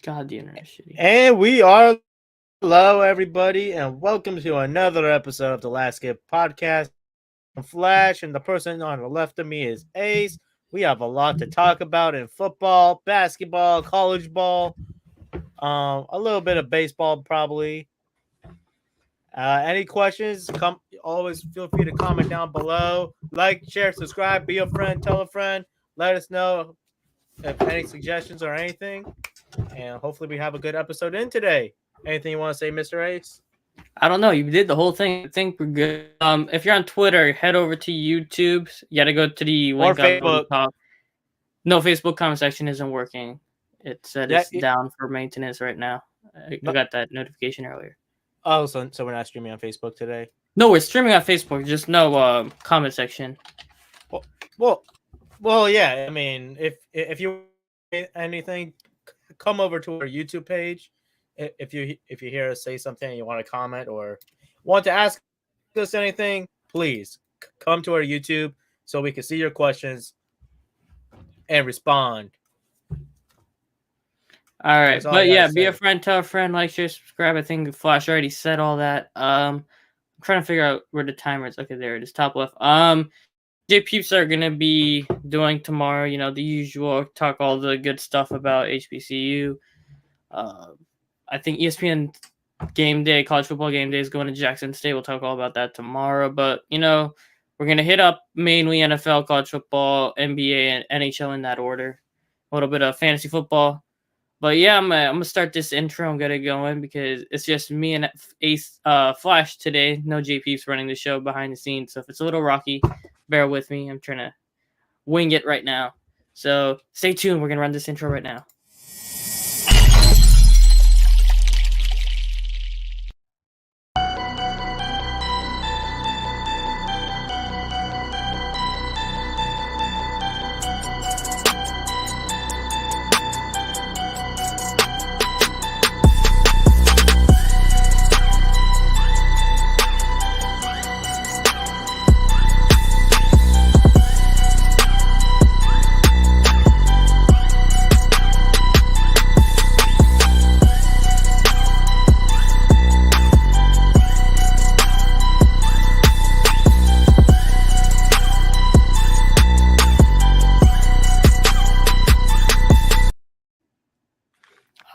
God, the internet shitty. And we are hello everybody and welcome to another episode of the Last Skip podcast. I'm Flash and the person on the left of me is Ace. We have a lot to talk about in football, basketball, college ball, a little bit of baseball probably. Any questions? Come always feel free to comment down below. Like, share, subscribe, be a friend, tell a friend. Let us know if any suggestions or anything. And hopefully we have a good episode in today. Anything you want to say, Mr. Ace? I don't know. You did the whole thing. I think we're good. If you're on Twitter, head over to YouTube. You got to go to the Or link on the Facebook. top. No, Facebook comment section isn't working. It said it's down for maintenance right now. I got that notification earlier. Oh, so we're not streaming on Facebook today? No, we're streaming on Facebook. Just no comment section. Well, yeah. I mean, if you anything, come over to our YouTube page. If you hear us say something and you want to comment or want to ask us anything, please come to our YouTube so we can see your questions and respond. All right, but yeah, be a friend, tell a friend, like, share, subscribe. I think Flash already said all that. I'm trying to figure out where the timer is. Okay, there it is, top left. JPeeps are gonna be doing tomorrow. You know, the usual, talk all the good stuff about HBCU. I think ESPN Game Day, college football game day, is going to Jackson State. We'll talk all about that tomorrow. But you know, we're gonna hit up mainly NFL, college football, NBA, and NHL in that order. A little bit of fantasy football. But yeah, I'm gonna start this intro and get it going because it's just me and Ace Flash today. No JP's running the show behind the scenes, so if it's a little rocky, bear with me. I'm trying to wing it right now. So stay tuned. We're gonna run this intro right now.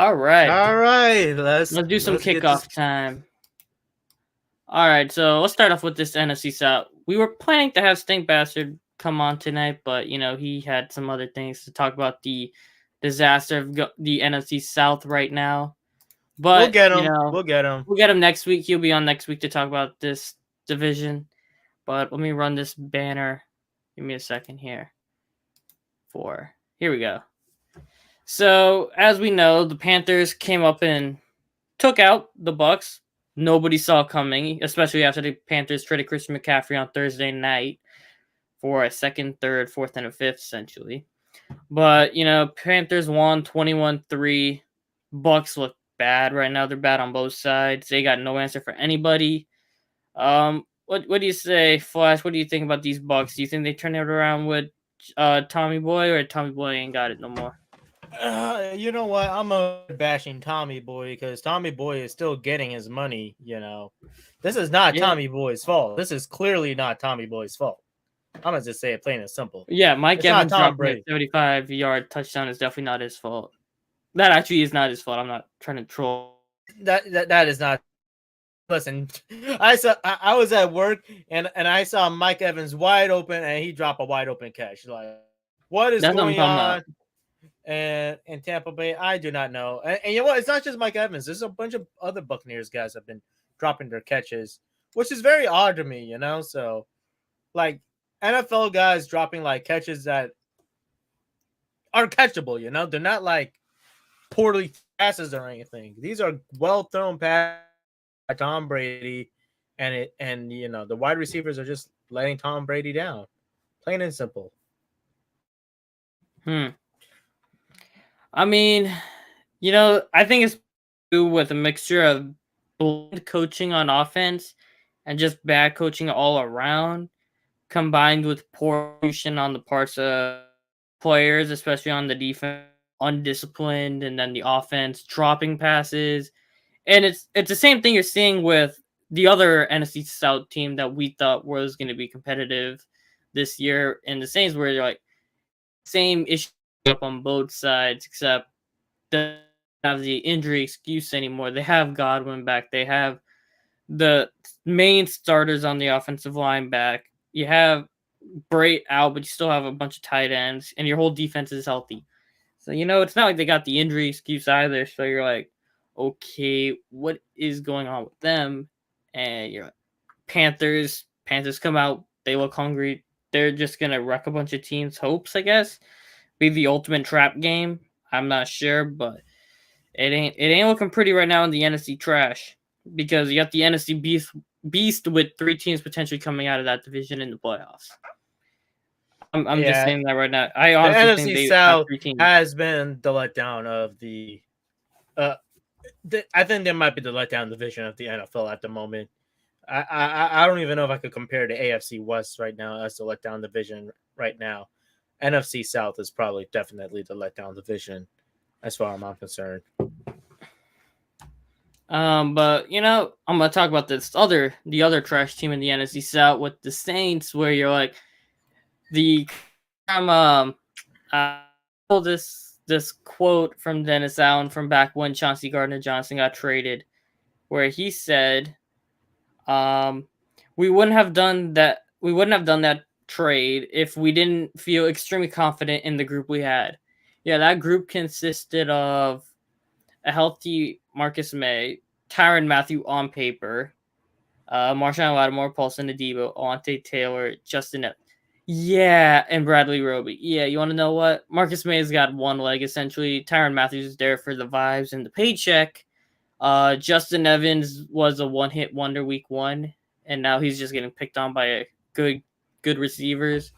All right. Let's do some kickoff time. All right, so let's start off with this NFC South. We were planning to have Stink Bastard come on tonight, but you know he had some other things to talk about the disaster of the NFC South right now. But we'll get him. You know, we'll get him. We'll get him next week. He'll be on next week to talk about this division. But let me run this banner. Give me a second here. Here we go. So, as we know, the Panthers came up and took out the Bucks. Nobody saw coming, especially after the Panthers traded Christian McCaffrey on Thursday night for a second, third, fourth, and a fifth, essentially. But, you know, Panthers won 21-3. Bucks look bad right now. They're bad on both sides. They got no answer for anybody. What do you say, Flash? What do you think about these Bucks? Do you think they turn it around with Tommy Boy, or Tommy Boy ain't got it no more? You know what? I'm bashing Tommy Boy because Tommy Boy is still getting his money. You know, this is not Tommy Boy's fault. This is clearly not Tommy Boy's fault. I'm gonna just say it plain and simple. Yeah, Mike Evans dropping a 75-yard touchdown is definitely not his fault. That actually is not his fault. I'm not trying to troll. That is not. Listen, I was at work and I saw Mike Evans wide open and he dropped a wide open catch. Like, what is going on? And in Tampa Bay, I do not know. And you know what? It's not just Mike Evans. There's a bunch of other Buccaneers guys have been dropping their catches, which is very odd to me, you know? So, like, NFL guys dropping, like, catches that are catchable, you know? They're not, like, poorly passes or anything. These are well-thrown passes by Tom Brady, and you know, the wide receivers are just letting Tom Brady down. Plain and simple. I mean, you know, I think it's with a mixture of bland coaching on offense and just bad coaching all around, combined with poor execution on the parts of players, especially on the defense undisciplined, and then the offense dropping passes. And it's the same thing you're seeing with the other NFC South team that we thought was going to be competitive this year. And the Saints were like same issue up on both sides, except they don't have the injury excuse anymore. They have Godwin back. They have the main starters on the offensive line back. You have Bray out, but you still have a bunch of tight ends, and your whole defense is healthy. So, it's not like they got the injury excuse either. So you're like, okay, what is going on with them? And you're like, Panthers come out. They look hungry. They're just going to wreck a bunch of teams' hopes, I guess. Be the ultimate trap game. I'm not sure, but it ain't looking pretty right now in the NFC trash, because you got the NFC beast with 3 teams potentially coming out of that division in the playoffs. I'm just saying that right now. I honestly think the NFC South has been the letdown of the. I think there might be the letdown division of the NFL at the moment. I don't even know if I could compare the AFC West right now as the letdown division right now. NFC South is probably definitely the letdown division, as far as I'm concerned. But I'm gonna talk about the other trash team in the NFC South with the Saints, where you're like I pulled this quote from Dennis Allen from back when Chauncey Gardner-Johnson got traded, where he said, we wouldn't have done that trade if we didn't feel extremely confident in the group we had. Yeah, that group consisted of a healthy Marcus May, Tyrann Mathieu on paper, Marshawn Lattimore, Paulson Adebo, Alante Taylor, Justin Evans. Yeah, and Bradley Roby. Yeah, you want to know what? Marcus May's got one leg, essentially. Tyrann Mathieu is there for the vibes and the paycheck. Justin Evans was a one-hit wonder week 1, and now he's just getting picked on by good receivers.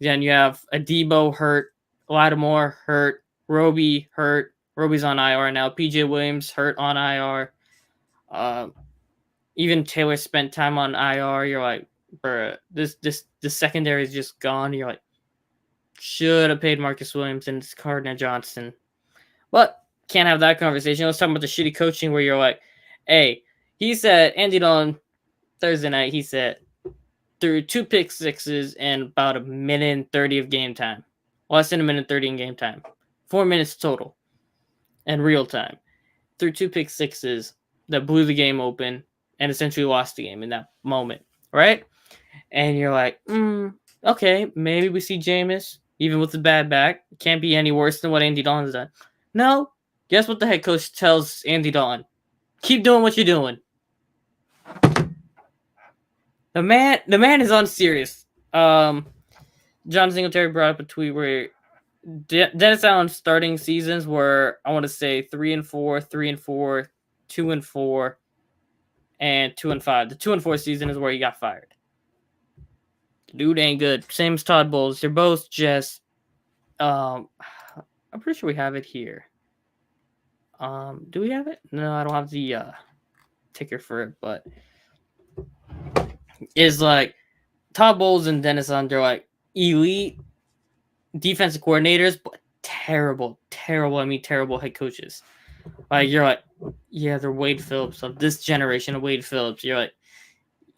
Then you have Adebo hurt, Lattimore hurt, Roby hurt. Roby's on IR now. PJ Williams hurt on IR. Even Taylor spent time on IR. You're like, bruh, the secondary is just gone. You're like, should have paid Marcus Williams and Gardner-Johnson. But can't have that conversation. Let's talk about the shitty coaching, where you're like, hey, he said, Andy Dalton, Thursday night, he said, threw 2 pick sixes and about 1:30 of game time. Less than 1:30 in game time. 4 minutes total. In real time. Threw 2 pick sixes that blew the game open and essentially lost the game in that moment. Right? And you're like, okay, maybe we see Jameis, even with the bad back. It can't be any worse than what Andy Dalton's done. No. Guess what the head coach tells Andy Dalton? Keep doing what you're doing. The man is unserious. John Singletary brought up a tweet where Dennis Allen's starting seasons were, I want to say, 3-4, 3-4, 2-4, and 2-5. The 2-4 season is where he got fired. Dude ain't good. Same as Todd Bowles. They're both just. I'm pretty sure we have it here. Do we have it? No, I don't have the ticker for it, but is like Todd Bowles and Dennis Allen, they're like elite defensive coordinators, but terrible head coaches. Like, you're like, yeah, they're Wade Phillips of this generation of Wade Phillips. You're like,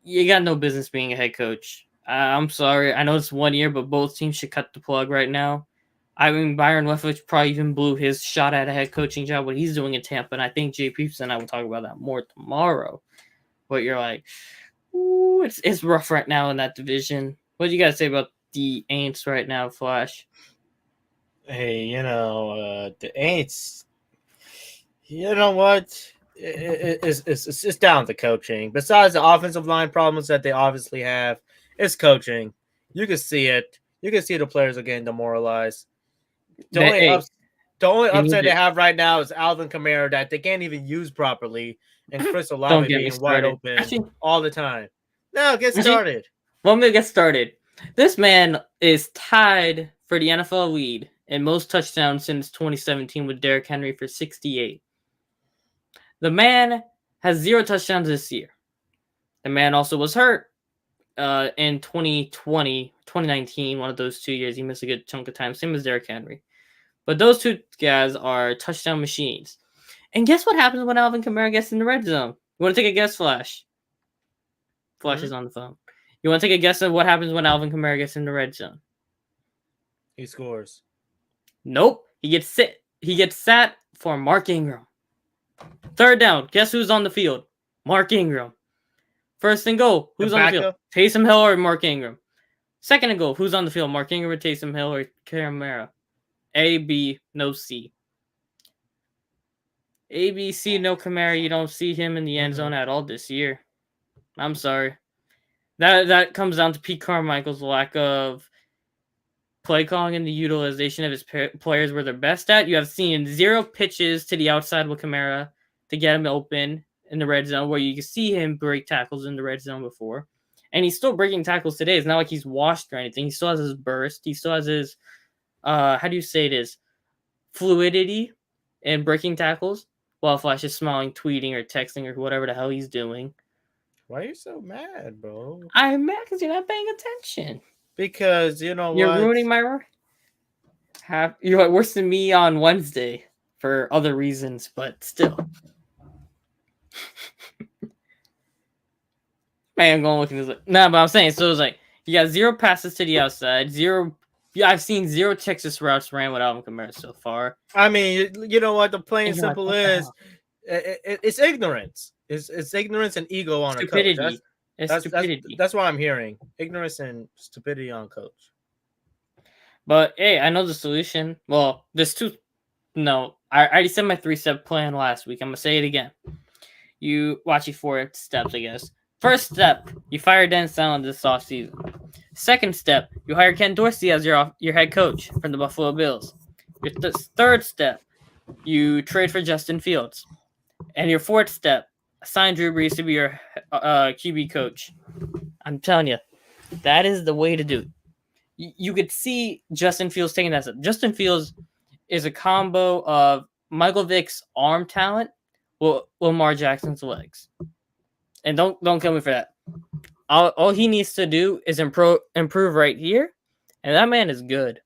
you got no business being a head coach. I'm sorry. I know it's 1 year, but both teams should cut the plug right now. I mean, Byron Leftwich probably even blew his shot at a head coaching job, what he's doing in Tampa, and I think Jay Peepson and I will talk about that more tomorrow. But you're like, ooh, it's rough right now in that division. What do you guys say about the Aints right now, Flash? Hey, the Aints, you know what? It's down to coaching. Besides the offensive line problems that they obviously have, it's coaching. You can see it. You can see the players are getting demoralized. The only upset they have right now is Alvin Kamara that they can't even use properly, and Chris Olave being wide open all the time. No, get started. Let me get started. This man is tied for the NFL lead in most touchdowns since 2017 with Derrick Henry for 68. The man has 0 touchdowns this year. The man also was hurt in 2020, 2019, one of those 2 years. He missed a good chunk of time, same as Derrick Henry. But those two guys are touchdown machines. And guess what happens when Alvin Kamara gets in the red zone? You want to take a guess, Flash? Flash is on the phone. You want to take a guess of what happens when Alvin Kamara gets in the red zone? He scores. Nope. He gets sat for Mark Ingram. Third down. Guess who's on the field? Mark Ingram. First and goal. Who's on the field? Taysom Hill or Mark Ingram? Second and goal. Who's on the field? Mark Ingram or Taysom Hill or Kamara? A, B, no C. A, B, C, no Kamara. You don't see him in the end zone at all this year. I'm sorry. That comes down to Pete Carmichael's lack of play calling and the utilization of his players where they're best at. You have seen 0 pitches to the outside with Kamara to get him open in the red zone, where you can see him break tackles in the red zone before. And he's still breaking tackles today. It's not like he's washed or anything. He still has his burst. He still has his, how do you say it is, fluidity in breaking tackles while Flash is smiling, tweeting, or texting, or whatever the hell he's doing. Why are you so mad, bro? I'm mad because you're not paying attention. Because, you know you're what? Ruining my... You're worse than me on Wednesday for other reasons, but still. Man, I'm going looking at this. Nah, but I'm saying, so it's like, you got 0 passes to the outside, 0... Yeah, I've seen 0 Texas routes ran with Alvin Kamara so far. I mean, you know what? The plain and simple is, it's ignorance. It's ignorance and ego on stupidity. A coach. That's what I'm hearing. Ignorance and stupidity on coach. But hey, I know the solution. Well, there's 2. No, I already said my 3-step plan last week. I'm gonna say it again. You watch your 4 steps, I guess. First step, you fire Dennis Allen this offseason. Second step, you hire Ken Dorsey as your head coach from the Buffalo Bills. Your third step, you trade for Justin Fields. And your 4th step, assign Drew Brees to be your QB coach. I'm telling you, that is the way to do it. You could see Justin Fields taking that step. Justin Fields is a combo of Michael Vick's arm talent with Lamar Jackson's legs. And don't kill me for that. All he needs to do is improve right here, and that man is good.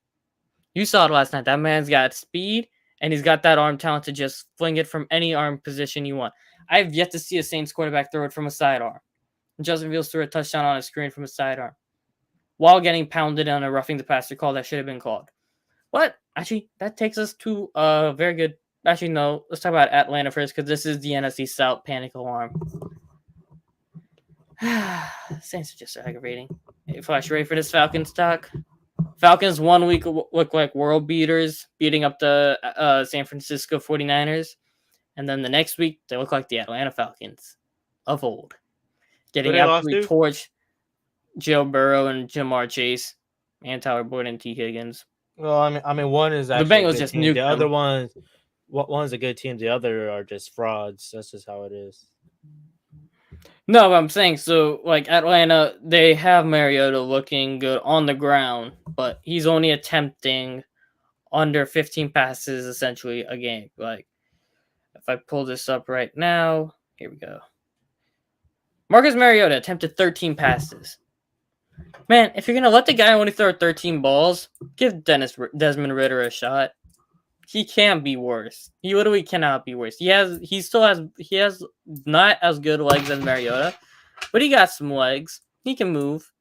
You saw it last night. That man's got speed, and he's got that arm talent to just fling it from any arm position you want. I've yet to see a Saints quarterback throw it from a sidearm. Justin Fields threw a touchdown on a screen from a sidearm while getting pounded on a roughing the passer call that should have been called. What? Actually, that takes us to a very good... Actually, no. Let's talk about Atlanta first, because this is the NFC South panic alarm. Saints are just aggravating. Hey, Flash, ready for this Falcons talk? Falcons 1 week look like world beaters, beating up the San Francisco 49ers. And then the next week, they look like the Atlanta Falcons of old. Getting absolutely torched. Joe Burrow and Jamar Chase and Tyler Boyd and T. Higgins. Well, I mean, one is actually the Bengals just nuked the other one's a good team. The other are just frauds. That's just how it is. No, but I'm saying, so, like, Atlanta, they have Mariota looking good on the ground, but he's only attempting under 15 passes, essentially, a game. Like, if I pull this up right now, here we go. Marcus Mariota attempted 13 passes. Man, if you're going to let the guy only throw 13 balls, give Desmond Ridder a shot. He can't be worse. He literally cannot be worse. He has not as good legs as Mariota, but he got some legs. He can move.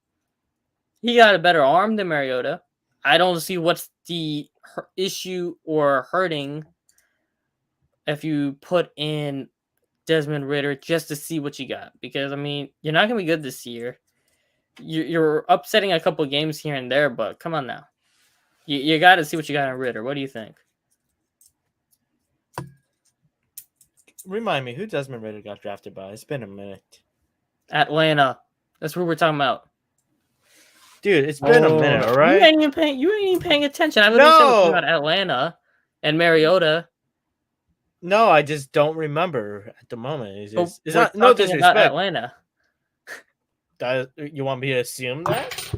He got a better arm than Mariota. I don't see what's the issue or hurting if you put in Desmond Ridder just to see what you got. Because, I mean, you're not going to be good this year. You're upsetting a couple games here and there, but come on now. You got to see what you got in Ridder. What do you think? Remind me, who Desmond Ridder got drafted by? It's been a minute. Atlanta. That's what we're talking about. Dude, it's been a minute, all right? You ain't even paying attention. I was talking about Atlanta and Mariota. No, I just don't remember at the moment. It's not no disrespect. Atlanta. You want me to assume that?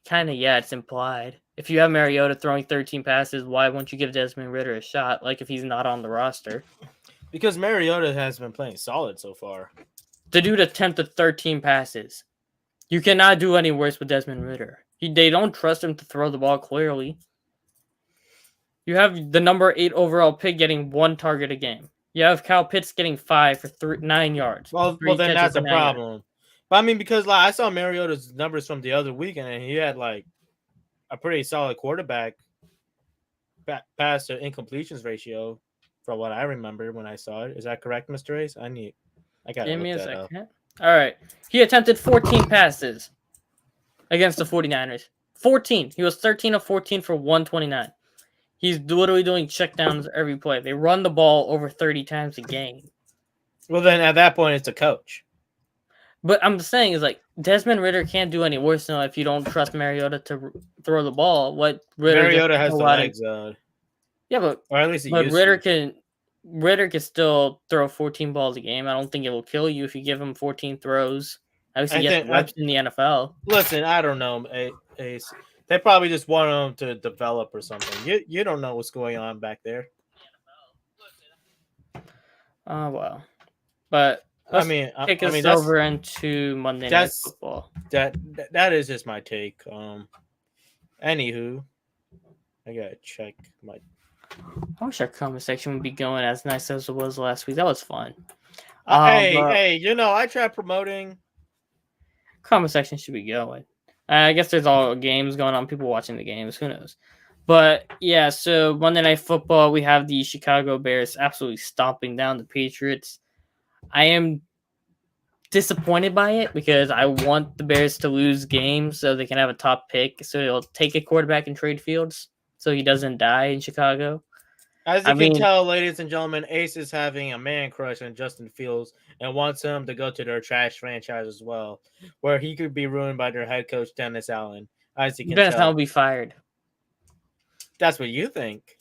Kind of, yeah, it's implied. If you have Mariota throwing 13 passes, why won't you give Desmond Ridder a shot, like if he's not on the roster? Because Mariota has been playing solid so far. The dude attempted 13 passes. You cannot do any worse with Desmond Ridder. They don't trust him to throw the ball clearly. You have the number 8 overall pick getting 1 target a game. You have Kyle Pitts getting 5 for 9 yards. Well, then that's a problem. But I mean, because like I saw Mariota's numbers from the other weekend, and he had like a pretty solid quarterback pass to incompletions ratio, from what I remember when I saw it. Is that correct, Mr. Ace? I got to Give me look a that up. second. All right. He attempted 14 passes against the 49ers. 14. He was 13 of 14 for 129. He's literally doing checkdowns every play. They run the ball over 30 times a game. Well, then at that point, it's a coach. But I'm just saying is like Desmond Ridder can't do any worse than if you don't trust Mariota to throw the ball. What Mariota has the legs. Yeah, but or at least Ridder can still throw 14 balls a game. I don't think it will kill you if you give him 14 throws. At least he gets reps in the NFL. Listen, I don't know, Ace. They probably just want him to develop or something. You don't know what's going on back there. Oh well, but take us over into Monday Night Football. That is just my take. Anywho, I gotta check my. I wish our comment section would be going as nice as it was last week. That was fun. Hey, I tried promoting. Comment section should be going. I guess there's all games going on, people watching the games. Who knows? But yeah, so Monday Night Football, we have the Chicago Bears absolutely stomping down the Patriots. I am disappointed by it because I want the Bears to lose games so they can have a top pick. So they'll take a quarterback in trade Fields so he doesn't die in Chicago. As you can tell, ladies and gentlemen, Ace is having a man crush on Justin Fields and wants him to go to their trash franchise as well, where he could be ruined by their head coach, Dennis Allen. As you can tell. He'll be fired. That's what you think.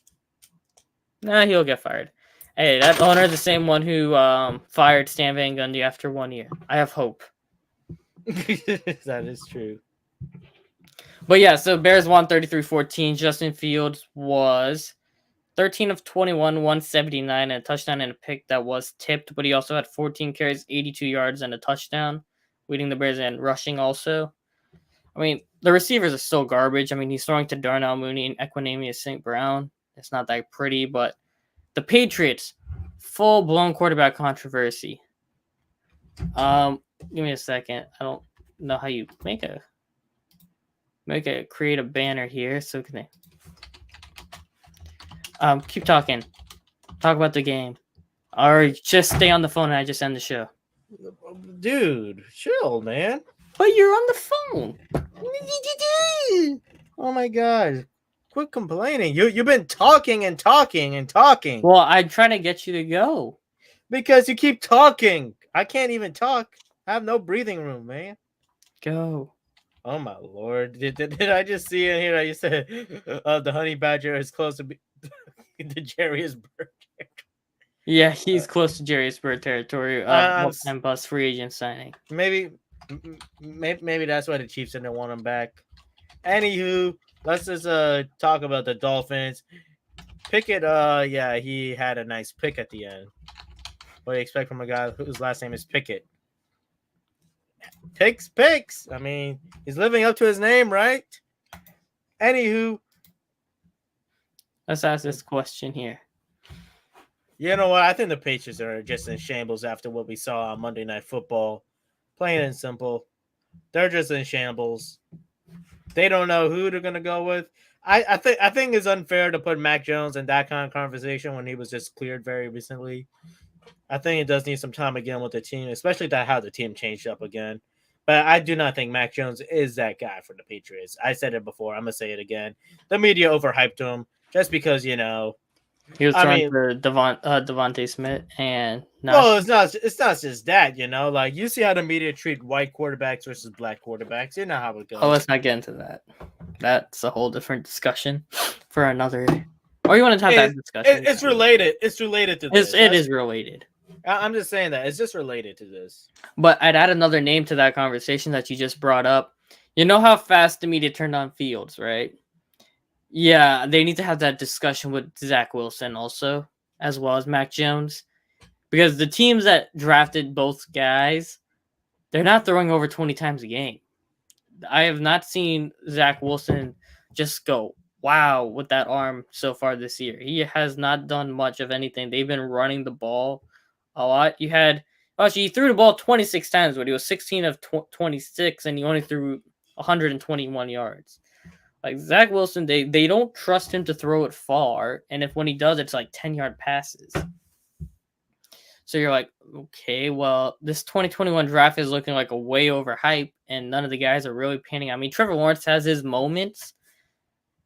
Nah, he'll get fired. Hey, that owner is the same one who fired Stan Van Gundy after 1 year. I have hope. That is true. But yeah, so Bears won 33-14. Justin Fields was 13 of 21, 179, and a touchdown and a pick that was tipped. But he also had 14 carries, 82 yards, and a touchdown, leading the Bears in rushing also. I mean, the receivers are still garbage. I mean, he's throwing to Darnell Mooney and Equanimeous St. Brown. It's not that pretty, but the Patriots, full-blown quarterback controversy. Give me a second. I don't know how you create a banner here. So can they keep talking. Talk about the game. Or just stay on the phone and I just end the show. Dude, chill, man. But you're on the phone. Oh my god. Quit complaining. You've been talking and talking and talking. Well, I'm trying to get you to go. Because you keep talking. I can't even talk. I have no breathing room, man. Go. Oh my lord. Did I just see in here that you said the honey badger is close to Jarius Bird? Yeah, he's close to Jarius Bird territory. And bus free agent signing. Maybe that's why the Chiefs didn't want him back. Anywho, let's just talk about the Dolphins. Pickett, he had a nice pick at the end. What do you expect from a guy whose last name is Pickett? Picks. I mean, he's living up to his name, right? Anywho, let's ask this question here. You know what? I think the Patriots are just in shambles after what we saw on Monday Night Football. Plain and simple. They're just in shambles. They don't know who they're going to go with. I think it's unfair to put Mac Jones in that kind of conversation when he was just cleared very recently. I think it does need some time again with the team, especially how the team changed up again. But I do not think Mac Jones is that guy for the Patriots. I said it before. I'm going to say it again. The media overhyped him just because, he was trying for Devontae Smith and it's not just that, like you see how the media treat white quarterbacks versus black quarterbacks. You know how it goes. Oh, let's not get into that. That's a whole different discussion for another. Or you want to have that discussion? It's related. It's related to this. It is related. I'm just saying that it's just related to this. But I'd add another name to that conversation that you just brought up. You know how fast the media turned on Fields, right? Yeah, they need to have that discussion with Zach Wilson also, as well as Mac Jones. Because the teams that drafted both guys, they're not throwing over 20 times a game. I have not seen Zach Wilson just go wow with that arm so far this year. He has not done much of anything. They've been running the ball a lot. He threw the ball 26 times, but he was 16 of 26, and he only threw 121 yards. Like Zach Wilson, they don't trust him to throw it far, and when he does, it's like 10-yard passes. So you're like, okay, well, this 2021 draft is looking like a way overhyped, and none of the guys are really panning. I mean, Trevor Lawrence has his moments,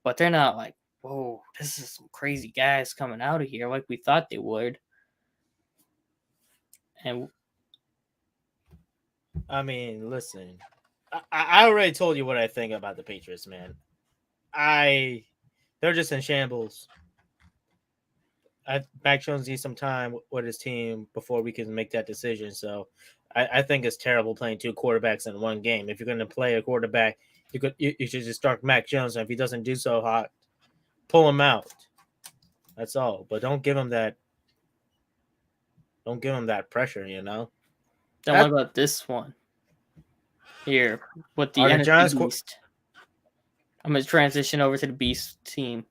but they're not like, whoa, this is some crazy guys coming out of here like we thought they would. And I mean, listen, I already told you what I think about the Patriots, man. They're just in shambles. Mac Jones needs some time with his team before we can make that decision. So I think it's terrible playing two quarterbacks in one game. If you're going to play a quarterback, you should just start Mac Jones. And if he doesn't do so hot, pull him out. That's all. But don't give him that. Don't give him that pressure. Then what about this one here with the NFC Beast? I'm going to transition over to the Beast team.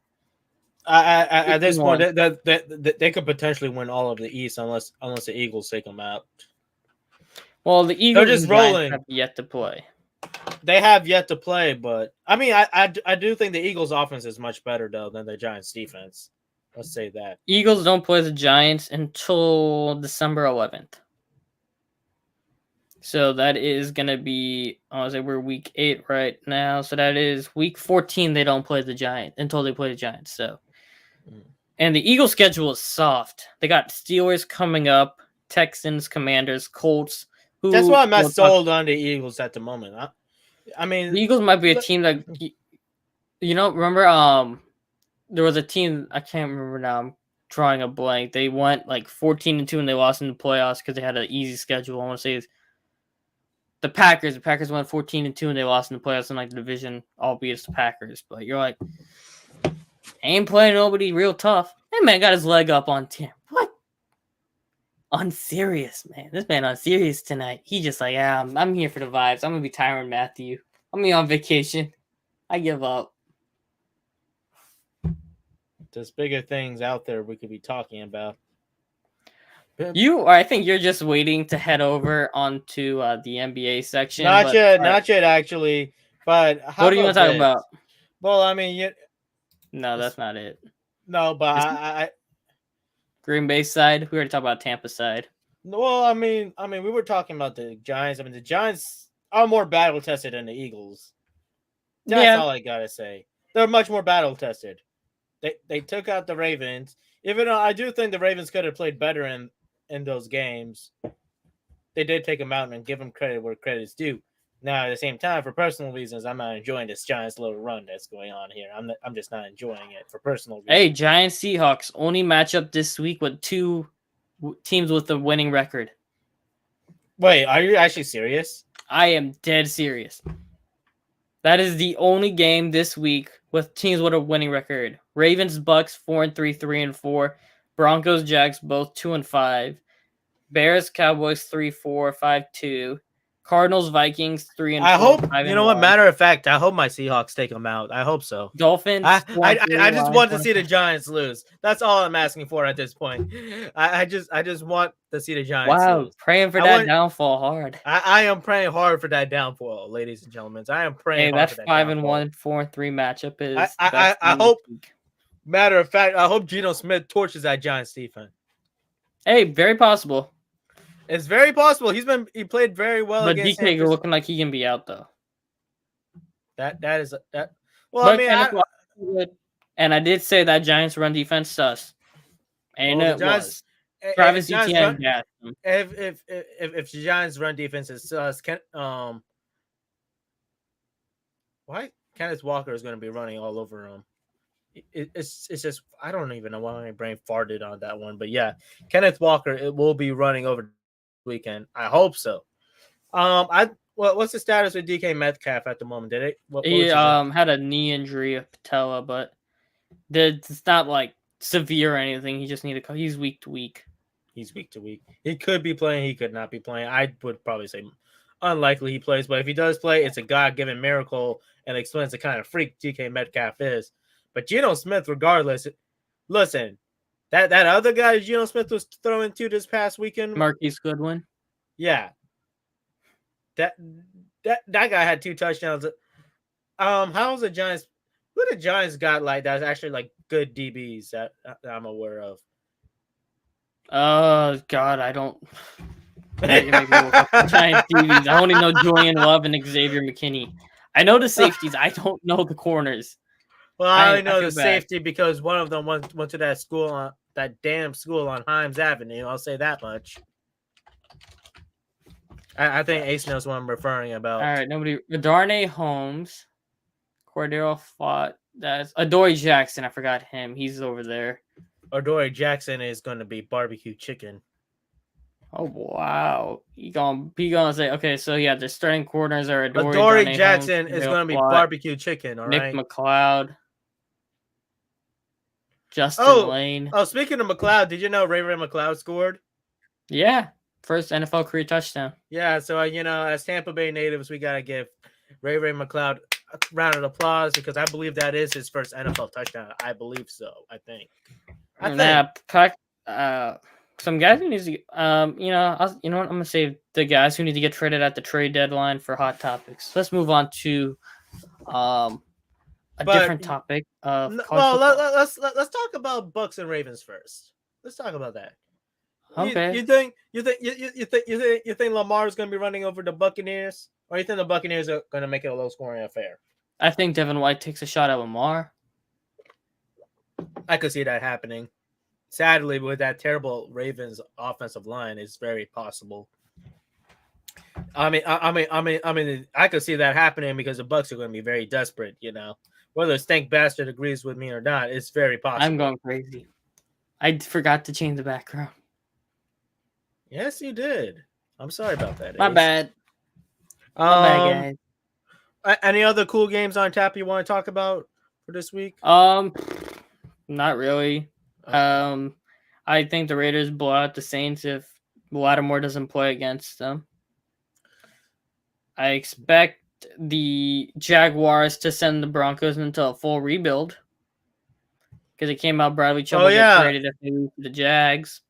At this point, they could potentially win all of the East unless the Eagles take them out. Well, the Eagles just rolling. Have yet to play. They have yet to play, but I mean, I do think the Eagles' offense is much better though than the Giants' defense. Let's say that. Eagles don't play the Giants until December 11th. So that is going to be, we're week 8 right now. So that is week 14. They don't play the Giants until they play the Giants. So, and the Eagles schedule is soft. They got Steelers coming up, Texans, Commanders, Colts. That's why I'm not sold on the Eagles at the moment. I mean, the Eagles might be a team that, remember, there was a team, I can't remember now. I'm drawing a blank. They went like 14-2 and they lost in the playoffs because they had an easy schedule. I want to say it's the Packers. The Packers went 14-2 and they lost in the playoffs in like the division, albeit it's the Packers. But you're like, ain't playing nobody real tough. That man got his leg up on Tim. What? Unserious, man. This man unserious tonight. He just like, yeah, I'm here for the vibes. I'm gonna be Tyrann Mathieu. I'm gonna be on vacation. I give up. There's bigger things out there we could be talking about. I think you're just waiting to head over onto the NBA section. Not yet, actually. But what do you want to talk about? Well, I mean, no, that's not it. No, but I Green Bay side. We already talked about Tampa side. Well, I mean, we were talking about the Giants. I mean, the Giants are more battle tested than the Eagles. That's all I gotta say. They're much more battle tested. They took out the Ravens. Even though I do think the Ravens could have played better in those games, they did take them out and give them credit where credit's due. Now, at the same time, for personal reasons, I'm not enjoying this Giants little run that's going on here. I'm just not enjoying it for personal reasons. Hey, Giants Seahawks only matchup this week with 2 teams with a winning record. Wait, are you actually serious? I am dead serious. That is the only game this week with teams with a winning record. Ravens, Bucks 4-3, 3-4. Broncos, Jags both 2-5. Bears, Cowboys 3-4, 5-2. Cardinals, Vikings 3-4. I hope what? Matter of fact, I hope my Seahawks take them out. I hope so. Dolphins. I just want to see the Giants lose. That's all I'm asking for at this point. I just want to see the Giants lose. Praying for that downfall hard. I am praying hard for that downfall, ladies and gentlemen. I am praying. Hey, that's 5-1, 4-3 matchup is. I hope. Matter of fact, I hope Geno Smith torches that Giants defense. Hey, very possible. It's very possible. He played very well. But DK looking like he can be out though. That is that. Well, but I mean, and I did say that Giants run defense sus, and it was. Travis Etienne gas him. If the Giants run defense is sus, why Kenneth Walker is going to be running all over him? It's just I don't even know why my brain farted on that one, but yeah, Kenneth Walker it will be running over weekend. I hope so. What's the status with DK Metcalf at the moment? He had a knee injury of patella, but it's not like severe or anything. He just he's week to week. He's week to week. He could be playing. He could not be playing. I would probably say unlikely he plays, but if he does play, it's a God-given miracle and explains the kind of freak DK Metcalf is. But Geno Smith, regardless, listen, that other guy Geno Smith was throwing to this past weekend, Marquise Goodwin. Yeah, that guy had 2 touchdowns. How's the Giants? Who the Giants got like that's actually like good DBs that I'm aware of? Oh God, I don't. Giant DBs. I only know Julian Love and Xavier McKinney. I know the safeties. I don't know the corners. Well, I only know the safety because one of them went to that school that damn school on Himes Avenue. I'll say that much. I think Ace knows what I'm referring about. All right, nobody. Darnay Holmes, Cordero Fott. That's Adoree Jackson. I forgot him. He's over there. Adoree Jackson is going to be barbecue chicken. Oh wow! He gonna say okay. So yeah, the starting corners are Adoree Jackson is going to be barbecue chicken. All Nick right. McLeod, Justin Lane. Oh, speaking of McLeod, did you know Ray McLeod scored? Yeah, first NFL career touchdown. Yeah, so as Tampa Bay natives, we gotta give Ray McLeod a round of applause because I believe that is his first NFL touchdown. I believe so. I think. Some guys who need to, you know what? I'm gonna say the guys who need to get traded at the trade deadline for hot topics. Let's move on to, different topic. Let's talk about Bucks and Ravens first. Let's talk about that. Okay. You think Lamar's gonna be running over the Buccaneers, or you think the Buccaneers are gonna make it a low scoring affair? I think Devin White takes a shot at Lamar. I could see that happening. Sadly, with that terrible Ravens offensive line, it's very possible. I could see that happening because the Bucks are going to be very desperate. Whether Stank Bastard agrees with me or not, it's very possible. I'm going crazy. I forgot to change the background. Yes, you did. I'm sorry about that. My bad. My bad, guys. Any other cool games on tap you want to talk about for this week? Not really. I think the Raiders blow out the Saints if Lattimore doesn't play against them. I expect the Jaguars to send the Broncos into a full rebuild because it came out Bradley Chubb will get traded if they lose to the Jags.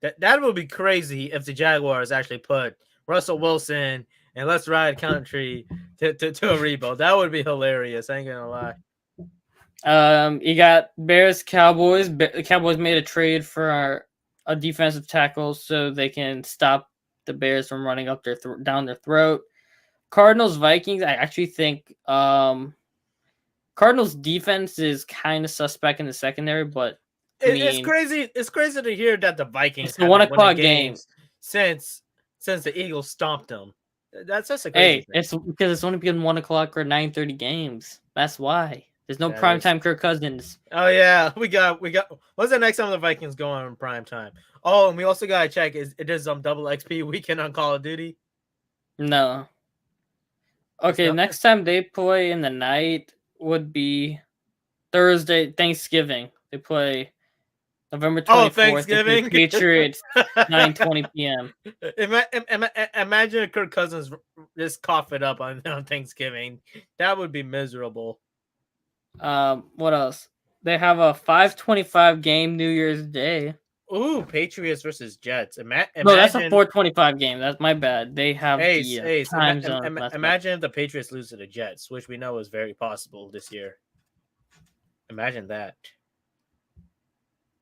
That would be crazy if the Jaguars actually put Russell Wilson and Let's Ride Country to a rebuild. That would be hilarious. I ain't gonna lie. You got Bears, Cowboys. The Cowboys made a trade for a defensive tackle so they can stop the Bears from running up down their throat. Cardinals, Vikings. I actually think Cardinals defense is kind of suspect in the secondary, but it's crazy. It's crazy to hear that the Vikings. It's the 1:00 game since the Eagles stomped them. That's just a crazy thing. It's because it's only been 1:00 or 9:30 games. That's why. There's no primetime Kirk Cousins. Oh yeah, we got. When's the next time the Vikings go on primetime? Oh, and we also gotta check. It is double XP weekend on Call of Duty? No. Okay, next time they play in the night would be Thursday, Thanksgiving. They play November 24th. Oh, Thanksgiving. Patriots 9:20 p.m. Imagine Kirk Cousins just cough it up on Thanksgiving. That would be miserable. What else? They have a 5:25 game New Year's Day. Ooh, Patriots versus Jets. No, that's a 4:25 game. That's my bad. They have the time zone. Imagine if the Patriots lose to the Jets, which we know is very possible this year. Imagine that.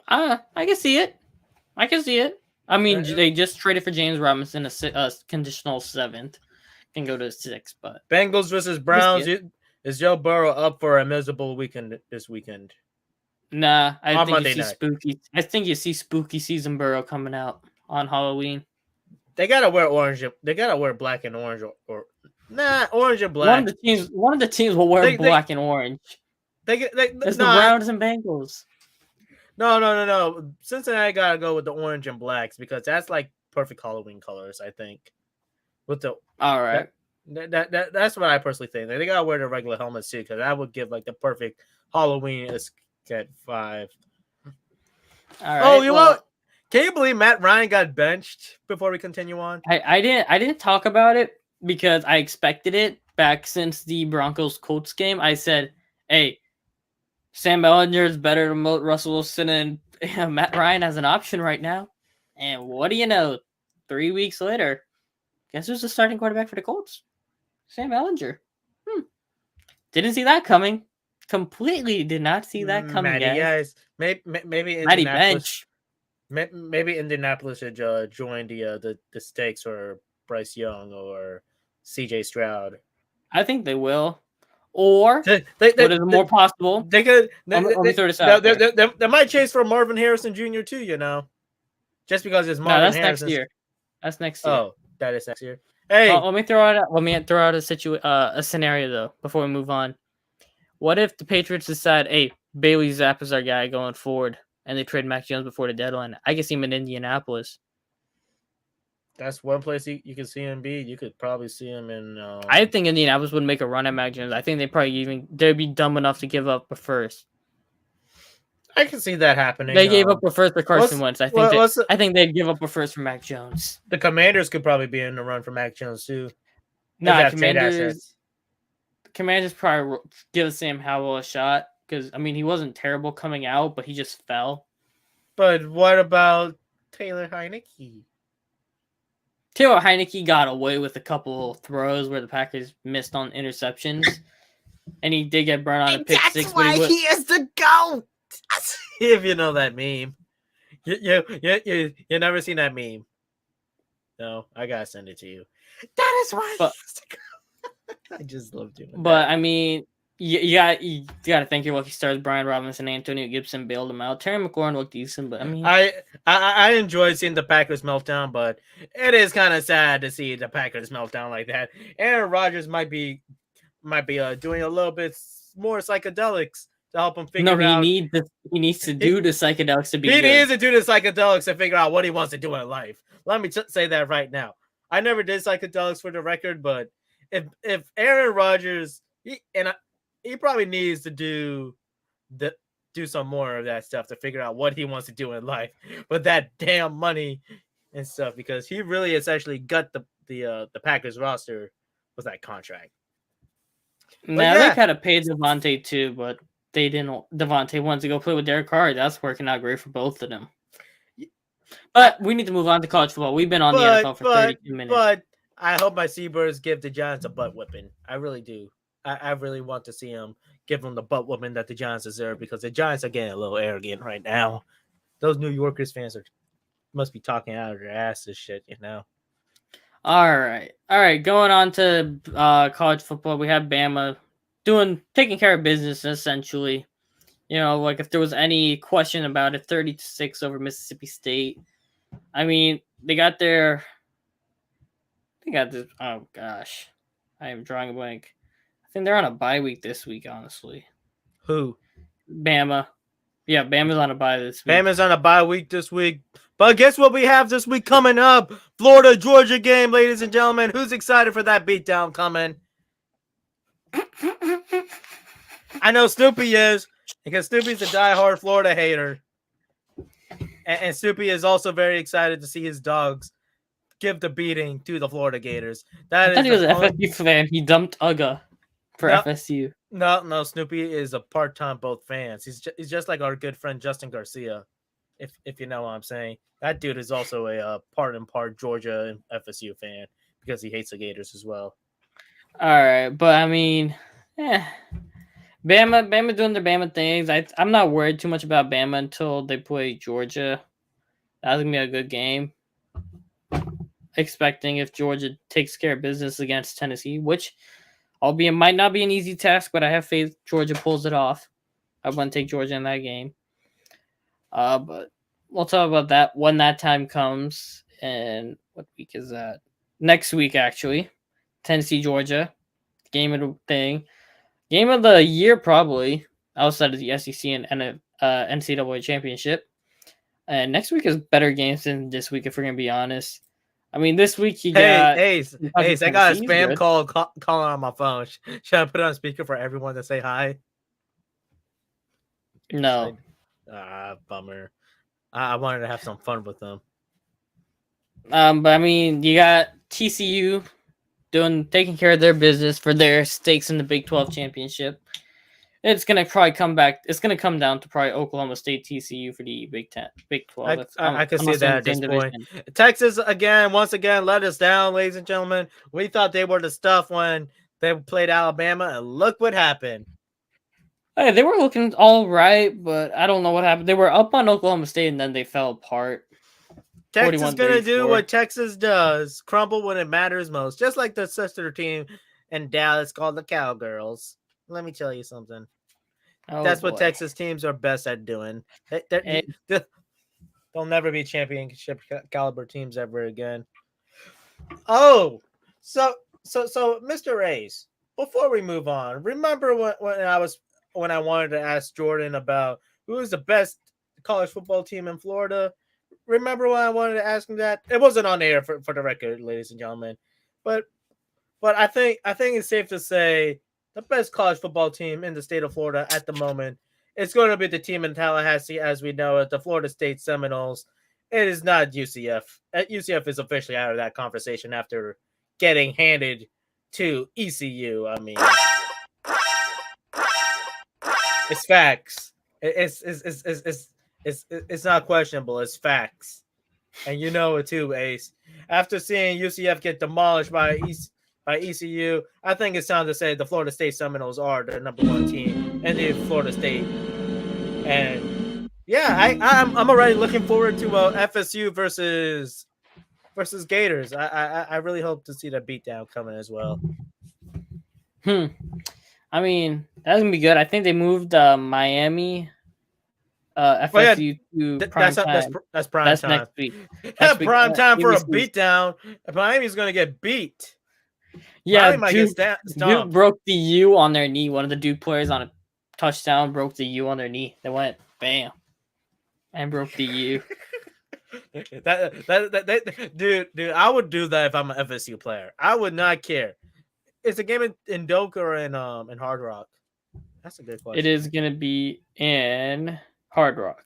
I can see it. I mean, they just traded for James Robinson, a conditional 7th. Can go to 6, but Bengals versus Browns. Is Joe Burrow up for a miserable weekend this weekend? Nah, I think you see spooky. I think you see spooky season Burrow coming out on Halloween. They gotta wear orange. They gotta wear black and orange, or orange and black. One of the teams will wear black and orange. It's the Browns and Bengals. No. Cincinnati gotta go with the orange and blacks because that's like perfect Halloween colors. I think. All right. That's what I personally think. They gotta wear the regular helmets too, because that would give like the perfect Halloween get 5. All right. Can you believe Matt Ryan got benched before we continue on? I didn't talk about it because I expected it back since the Broncos Colts game. I said, hey, Sam Ellinger is better than Russell Wilson and Matt Ryan as an option right now. And what do you know? 3 weeks later, guess who's the starting quarterback for the Colts? Sam Ellinger. Didn't see that coming. Completely did not see that coming, guys. Maybe Matty Indianapolis. bench. Maybe Indianapolis should join the stakes for Bryce Young or C.J. Stroud. I think they will. Or what is more possible? They could. Let me throw this out. They might chase for Marvin Harrison Jr. too. You know, just because it's Marvin. No, that's next year. That's next year. Oh, that is next year. Hey, let me throw out a scenario though before we move on. What if the Patriots decide, hey, Bailey Zapp is our guy going forward, and they trade Mac Jones before the deadline? I can see him in Indianapolis. That's one place you can see him be. You could probably see him in. I think Indianapolis would make a run at Mac Jones. I think they'd be dumb enough to give up a first. I can see that happening. They gave up a first for Carson Wentz. I think they'd give up a first for Mac Jones. The Commanders could probably be in the run for Mac Jones too. No, Commanders probably give Sam Howell a shot because he wasn't terrible coming out, but he just fell. But what about Taylor Heineke? Taylor Heineke got away with a couple throws where the Packers missed on interceptions, and he did get burned on a pick six. That's why he is the GOAT. If you know that meme, you never seen that meme. No, I gotta send it to you. That is why. I just love doing that. But you gotta think your lucky stars. Brian Robinson, Antonio Gibson bailed him out. Terry McLaurin looked decent, but I enjoyed seeing the Packers melt down, but it is kind of sad to see the Packers melt down like that. Aaron Rodgers might be doing a little bit more psychedelics to help him figure out. He needs to do the psychedelics to be. He needs to do the psychedelics to figure out what he wants to do in life. Let me say that right now. I never did psychedelics for the record, but if Aaron Rodgers he probably needs to do some more of that stuff to figure out what he wants to do in life with that damn money and stuff, because he really essentially got the Packers roster with that contract. Now they kind of paid Devontae too, but they didn't. Devontae wants to go play with Derek Carr. That's working out great for both of them. But we need to move on to college football. We've been on the NFL for 32 minutes. But I hope my Seabirds give the Giants a butt whipping. I really do. I really want to see him give them the butt whipping that the Giants deserve, because the Giants are getting a little arrogant right now. Those New Yorkers fans must be talking out of their ass this shit, you know. All right. Going on to college football, we have Bama taking care of business essentially. Like if there was any question about it, 30-6 over Mississippi State. They got this. Oh gosh, I am drawing a blank. I think they're on a bye week this week. Honestly, who? Bama. Yeah, Bama's on a bye this week. Bama's on a bye week this week. But guess what we have this week coming up? Florida Georgia game, ladies and gentlemen. Who's excited for that beatdown coming? I know Snoopy is, because Snoopy's a diehard Florida hater. And Snoopy is also very excited to see his dogs give the beating to the Florida Gators. I thought he was an FSU fan. He dumped Uga for FSU. No, Snoopy is a part-time both fans. He's just like our good friend Justin Garcia, if you know what I'm saying. That dude is also a part Georgia and FSU fan, because he hates the Gators as well. All right, but Bama doing their Bama things. I'm not worried too much about Bama until they play Georgia. That's going to be a good game. Expecting if Georgia takes care of business against Tennessee, which albeit might not be an easy task, but I have faith Georgia pulls it off. I want to take Georgia in that game. But we'll talk about that when that time comes. And what week is that? Next week, actually. Tennessee, Georgia. Game of the thing. Game of the year, probably, outside of the SEC and NCAA championship. And next week is better games than this week, if we're going to be honest. This week you got... Hey, I got a spam call calling on my phone. Should I put it on speaker for everyone to say hi? No. Bummer. I wanted to have some fun with them. But you got TCU taking care of their business for their stakes in the Big 12 championship. It's gonna probably come back. It's gonna come down to probably Oklahoma State, TCU for the Big 10, Big 12. I can see that at this point. Texas once again, let us down, ladies and gentlemen. We thought they were the stuff when they played Alabama, and look what happened. Hey, they were looking all right, but I don't know what happened. They were up on Oklahoma State, and then they fell apart. Texas is gonna do what Texas does: crumble when it matters most, just like the sister team in Dallas called the Cowgirls. Let me tell you something. That's what Texas teams are best at doing. They'll never be championship caliber teams ever again. Oh, so Mr. Ace, before we move on, remember when I wanted to ask Jordan about who is the best college football team in Florida? Remember when I wanted to ask him that? It wasn't on air for the record, ladies and gentlemen. But I think it's safe to say the best college football team in the state of Florida at the moment, it's going to be the team in Tallahassee, as we know it, the Florida State Seminoles. It is not UCF. UCF is officially out of that conversation after getting handed to ECU. I mean, it's facts. It's not questionable. It's facts, and you know it too, Ace. After seeing UCF get demolished by ECU, I think it's time to say the Florida State Seminoles are the number one team in the Florida State. And yeah, I'm already looking forward to FSU versus Gators. I really hope to see that beatdown coming as well. I mean, that's gonna be good. I think they moved Miami, FSU to prime time. That's prime time. Next week. Prime time for a beatdown. Miami's gonna get beat. Yeah, Duke broke the U on their knee. One of the Duke players on a touchdown broke the U on their knee. They went bam and broke the U. Dude, I would do that if I'm an FSU player. I would not care. It's a game in Doak or in Hard Rock. That's a good question. It is gonna be in Hard Rock.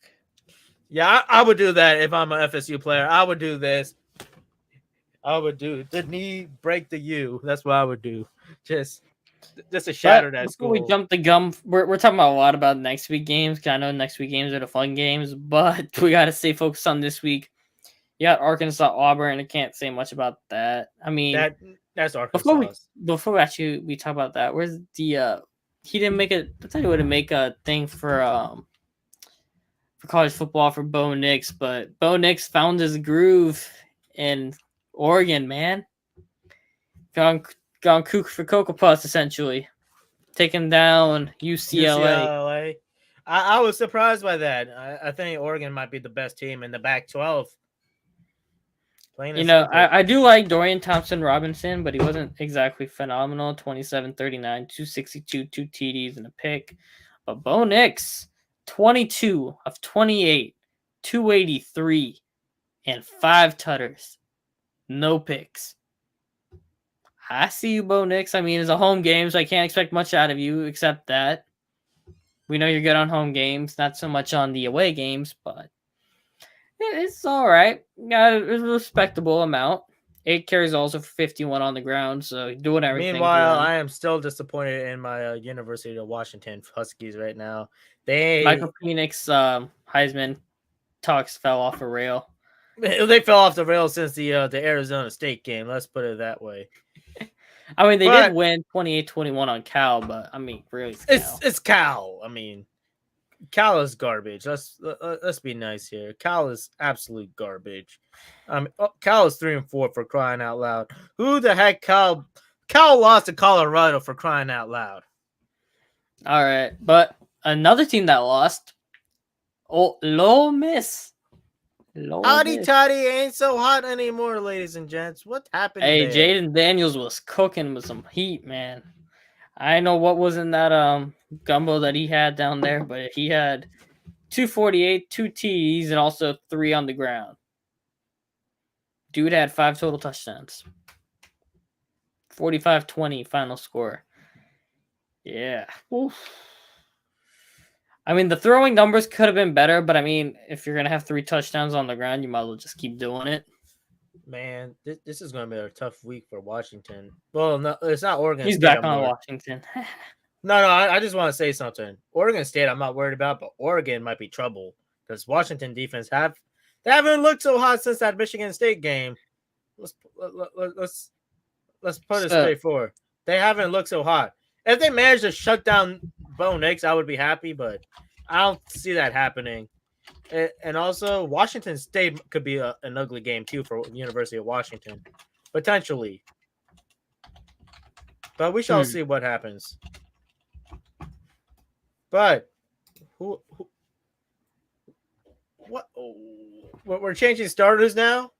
Yeah, I would do that if I'm an FSU player. I would do this. I would do the knee, break the U. That's what I would do. Just to shatter that school. We jump the gun. We're talking about a lot about next week games, because I know next week games are the fun games, but we got to stay focused on this week. You got Arkansas, Auburn. I can't say much about that. I mean, that's Arkansas. Before we talk about that, where's the he didn't make a. I thought he would make a thing for college football for Bo Nix, but Bo Nix found his groove in Oregon, man. Gone kook for Cocoa Puffs, essentially. Taking down UCLA. I was surprised by that. I think Oregon might be the best team in the Pac-12. I do like Dorian Thompson-Robinson, but he wasn't exactly phenomenal. 27-39, 262, 2 TDs and a pick. But Bo Nix, 22 of 28, 283, and 5 tutters. No picks. I see you, Bo Nix. I mean, it's a home game, so I can't expect much out of you except that. We know you're good on home games, not so much on the away games, but it's all right. Got a respectable amount. 8 carries also for 51 on the ground, so doing everything. Meanwhile, I am still disappointed in my University of Washington Huskies right now. Michael Penix Heisman talks fell off a rail. They fell off the rail since the Arizona State game. Let's put it that way. I mean, they did win 28-21 on Cal, but I mean, really, it's Cal. I mean, Cal is garbage. Let's be nice here. Cal is absolute garbage. Cal is 3-4 for crying out loud. Who the heck Cal lost to Colorado for crying out loud? All right, but another team that lost, Ole Miss. Hotty Toddy ain't so hot anymore, ladies and gents. What happened? Hey, Jaden Daniels was cooking with some heat, man. I know what was in that gumbo that he had down there, but he had 248, 2 TDs, and also 3 on the ground. Dude had 5 total touchdowns. 45-20 final score. Yeah. Oof. I mean, the throwing numbers could have been better, but I mean, if you're going to have 3 touchdowns on the ground, you might as well just keep doing it. Man, this is going to be a tough week for Washington. Well, no, it's not Oregon. He's back on Washington. No, I just want to say something. Oregon State, I'm not worried about, but Oregon might be trouble because Washington defense they haven't looked so hot since that Michigan State game. Let's put it So, straightforward. They haven't looked so hot. If they manage to shut down Bo Nix, I would be happy, but I don't see that happening. And also, Washington State could be an ugly game too for University of Washington, potentially. But we shall see what happens. But what? We're changing starters now.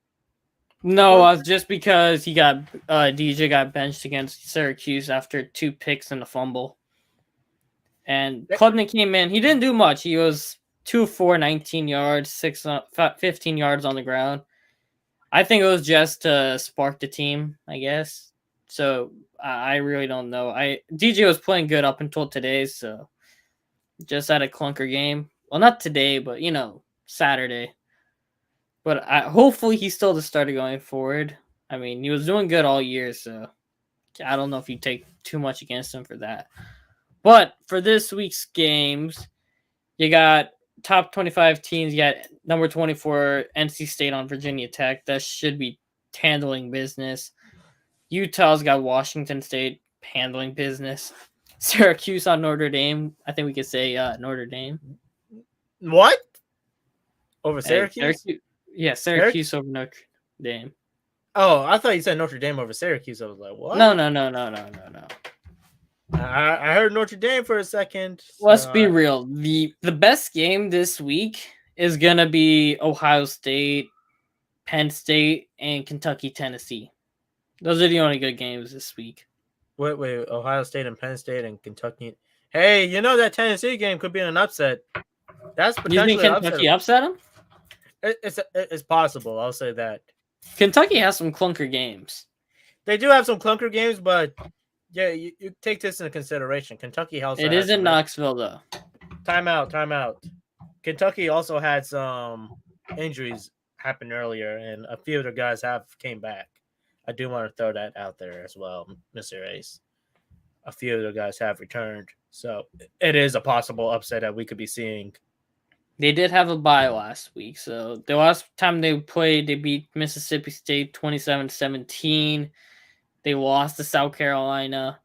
No, just because DJ got benched against Syracuse after 2 picks and a fumble. And Klubnik came in. He didn't do much. He was 2-4, 19 yards, 15 yards on the ground. I think it was just to spark the team, I guess. So I really don't know. DJ was playing good up until today, so just had a clunker game. Well, not today, but Saturday. But hopefully he's still the starter going forward. I mean, he was doing good all year, so I don't know if you take too much against him for that. But for this week's games, you got top 25 teams. You got number 24, NC State on Virginia Tech. That should be handling business. Utah's got Washington State handling business. Syracuse on Notre Dame. I think we could say Notre Dame. What? Over Syracuse? Syracuse over Notre Dame. Oh, I thought you said Notre Dame over Syracuse. I was like, what? No. I heard Notre Dame for a second. Let's be real. The best game this week is going to be Ohio State, Penn State, and Kentucky, Tennessee. Those are the only good games this week. Wait, Ohio State and Penn State and Kentucky. Hey, that Tennessee game could be an upset. That's potentially. You think Kentucky upset them? It's possible. I'll say that. Kentucky has some clunker games. They do have some clunker games, but yeah, you take this into consideration. Kentucky also. It is in Knoxville, though. Time out. Kentucky also had some injuries happen earlier, and a few of the guys have came back. I do want to throw that out there as well, Mr. Ace. A few of the guys have returned, so it is a possible upset that we could be seeing. They did have a bye last week, so the last time they played, they beat Mississippi State 27-17. They lost to South Carolina,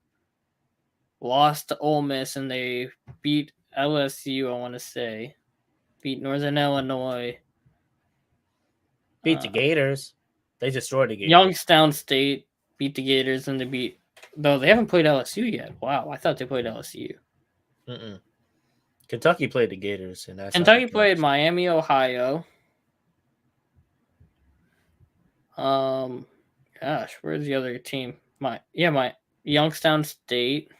lost to Ole Miss, and they beat LSU, I want to say. Beat Northern Illinois. Beat the Gators. They destroyed the Gators. Youngstown State beat the Gators, and though they haven't played LSU yet. Wow, I thought they played LSU. Kentucky played the Gators, and Kentucky played Miami, Ohio. Gosh, where's the other team? My Youngstown State,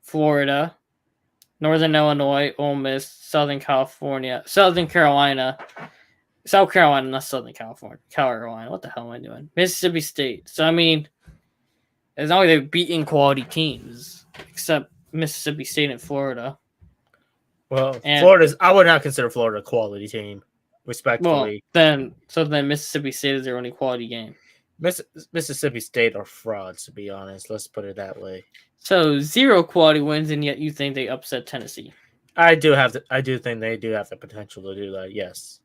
Florida, Northern Illinois, Ole Miss, South Carolina, not Southern California. Carolina. What the hell am I doing? Mississippi State. So, I mean, it's not like they've beaten quality teams, except Mississippi State and Florida. Well, I would not consider Florida a quality team, respectfully. Well, then Mississippi State is their only quality game. Mississippi State are frauds, to be honest. Let's put it that way. So 0 quality wins, and yet you think they upset Tennessee? I do think they do have the potential to do that. Yes.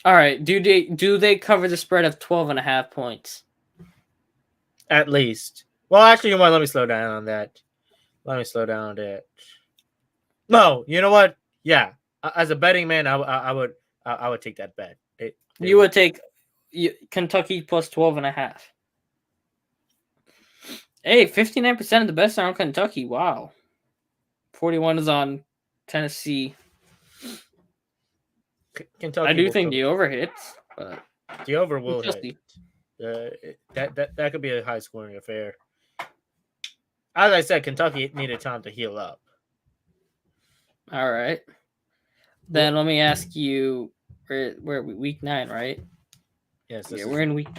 All right. Do they cover the spread of 12.5 points? At least. Well, actually, you know what? Let me slow down on that. No, you know what? Yeah, as a betting man, I would take that bet. You would take Kentucky plus 12.5. Hey, 59% of the bets are on Kentucky. Wow. 41 is on Tennessee. Kentucky. I do think the over hits, but the over will hit. That could be a high scoring affair. As I said, Kentucky needed time to heal up. All right. Then let me ask you, we're week 9, right? Yes. Yeah, we're in week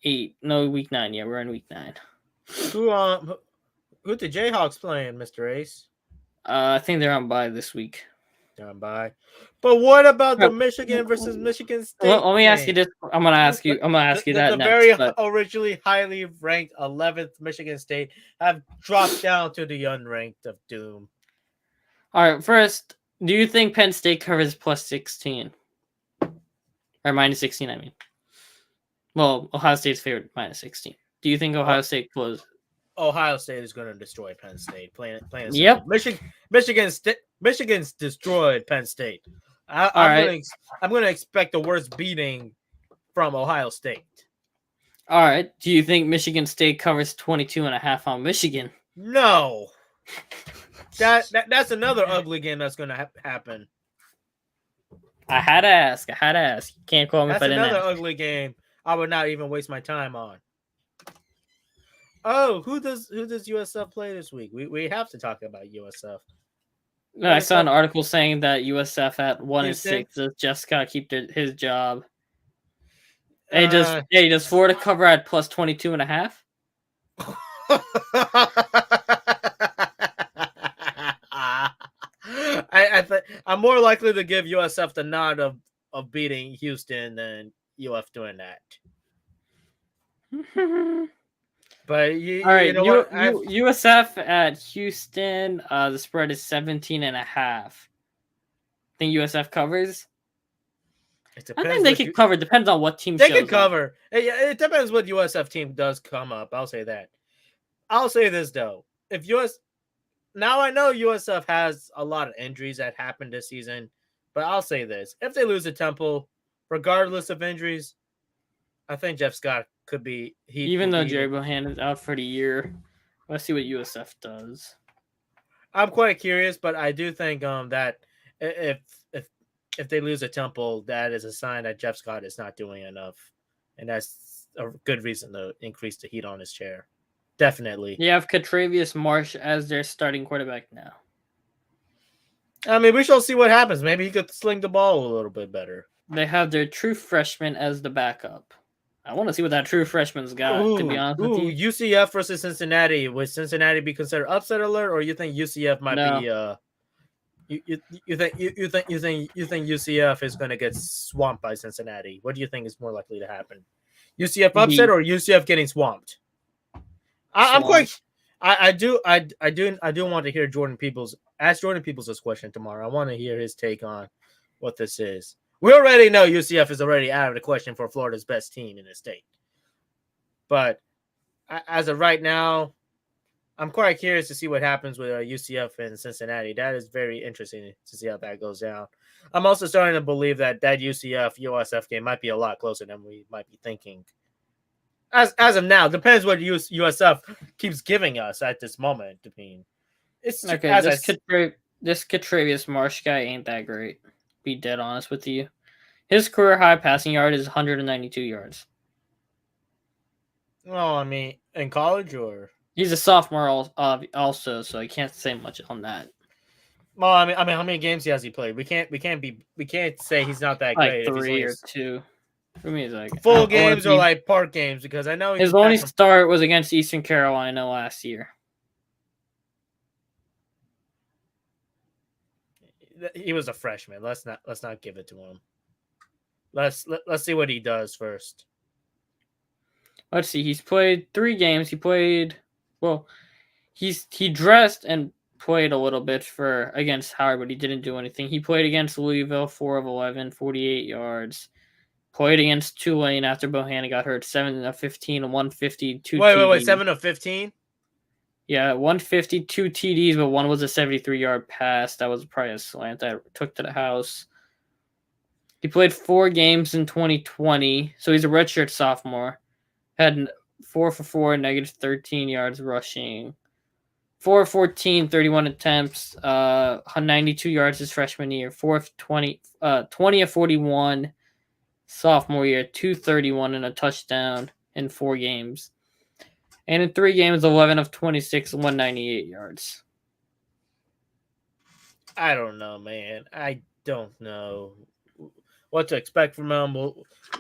8. No, week 9. Yeah, we're in week 9. Who the Jayhawks playing, Mr. Ace? I think they're on bye this week. Down by. But what about the Michigan versus Michigan State? Well, let me ask you this. I'm gonna ask you that the next. Very But... originally highly ranked 11th Michigan State have dropped down to the unranked of doom. All right, first, do you think Penn State covers plus 16 or minus 16? I mean, well, Ohio State's favored minus 16. Do you think Ohio State closes? Ohio State is going to destroy Penn State. Playing Yep. Michigan's destroyed Penn State. I'm going to expect the worst beating from Ohio State. All right. Do you think Michigan State covers 22.5 on Michigan? No. That's another ugly game that's going to happen. I had to ask. You can't call me if I didn't ask. That's another ugly game I would not even waste my time on. Oh, who does USF play this week? We have to talk about USF. No, I saw an article saying that USF at 1-6 just gotta keep his job. Hey, does Florida cover at plus 22.5? I'm more likely to give USF the nod of beating Houston than UF doing that. But all right, USF at Houston, the spread is 17.5. Think USF covers? I think they can cover. Depends on what team they can cover. It depends what USF team does come up. I'll say that. I'll say this though: now I know USF has a lot of injuries that happened this season, but I'll say this: if they lose to Temple, regardless of injuries, I think Jeff Scott could be. Even though Jerry Bohan is out for the year, let's see what USF does. I'm quite curious, but I do think that if they lose a Temple, that is a sign that Jeff Scott is not doing enough, and that's a good reason to increase the heat on his chair. Definitely. You have Katravius Marsh as their starting quarterback now. I mean, we shall see what happens. Maybe he could sling the ball a little bit better. They have their true freshman as the backup. I want to see what that true freshman's got, to be honest with you. UCF versus Cincinnati. Would Cincinnati be considered upset alert, or you think UCF might be you think UCF is going to get swamped by Cincinnati? What do you think is more likely to happen? UCF upset or UCF getting swamped? I do want to hear Jordan Peoples ask Jordan Peoples this question tomorrow. I want to hear his take on what this is. We already know UCF is already out of the question for Florida's best team in the state. But as of right now, I'm quite curious to see what happens with UCF and Cincinnati. That is very interesting to see how that goes down. I'm also starting to believe that UCF-USF game might be a lot closer than we might be thinking. As of now, depends what USF keeps giving us at this moment. I mean, it's okay. This Katravius Marsh guy ain't that great. Be dead honest with you. His career high passing yard is 192 yards. Oh, I mean, in college or he's a sophomore also, so I can't say much on that. Well, I mean, how many games has he played? We can't say he's not that great. Like 3 or 2. For me, it's like full games or like part games because I know his only start was against Eastern Carolina last year. He was a freshman. Let's not give it to him. Let's see what he does first. Let's see. He's played 3 games. He dressed and played a little bit against Howard, but he didn't do anything. He played against Louisville, 4 of 11, 48 yards. Played against Tulane after Bohanna got hurt, 7 of 15, 150, 2 TDs. Wait, 7 of 15? Yeah, 150, 2 TDs, but one was a 73-yard pass. That was probably a slant that took to the house. He played 4 games in 2020, so he's a redshirt sophomore. Had 4 for 4, negative 13 yards rushing. 4 of 14, 31 attempts, 92 yards his freshman year. 4 of 20 of 41 sophomore year, 231 and a touchdown in 4 games. And in 3 games, 11 of 26, 198 yards. I don't know, man. I don't know what to expect from him.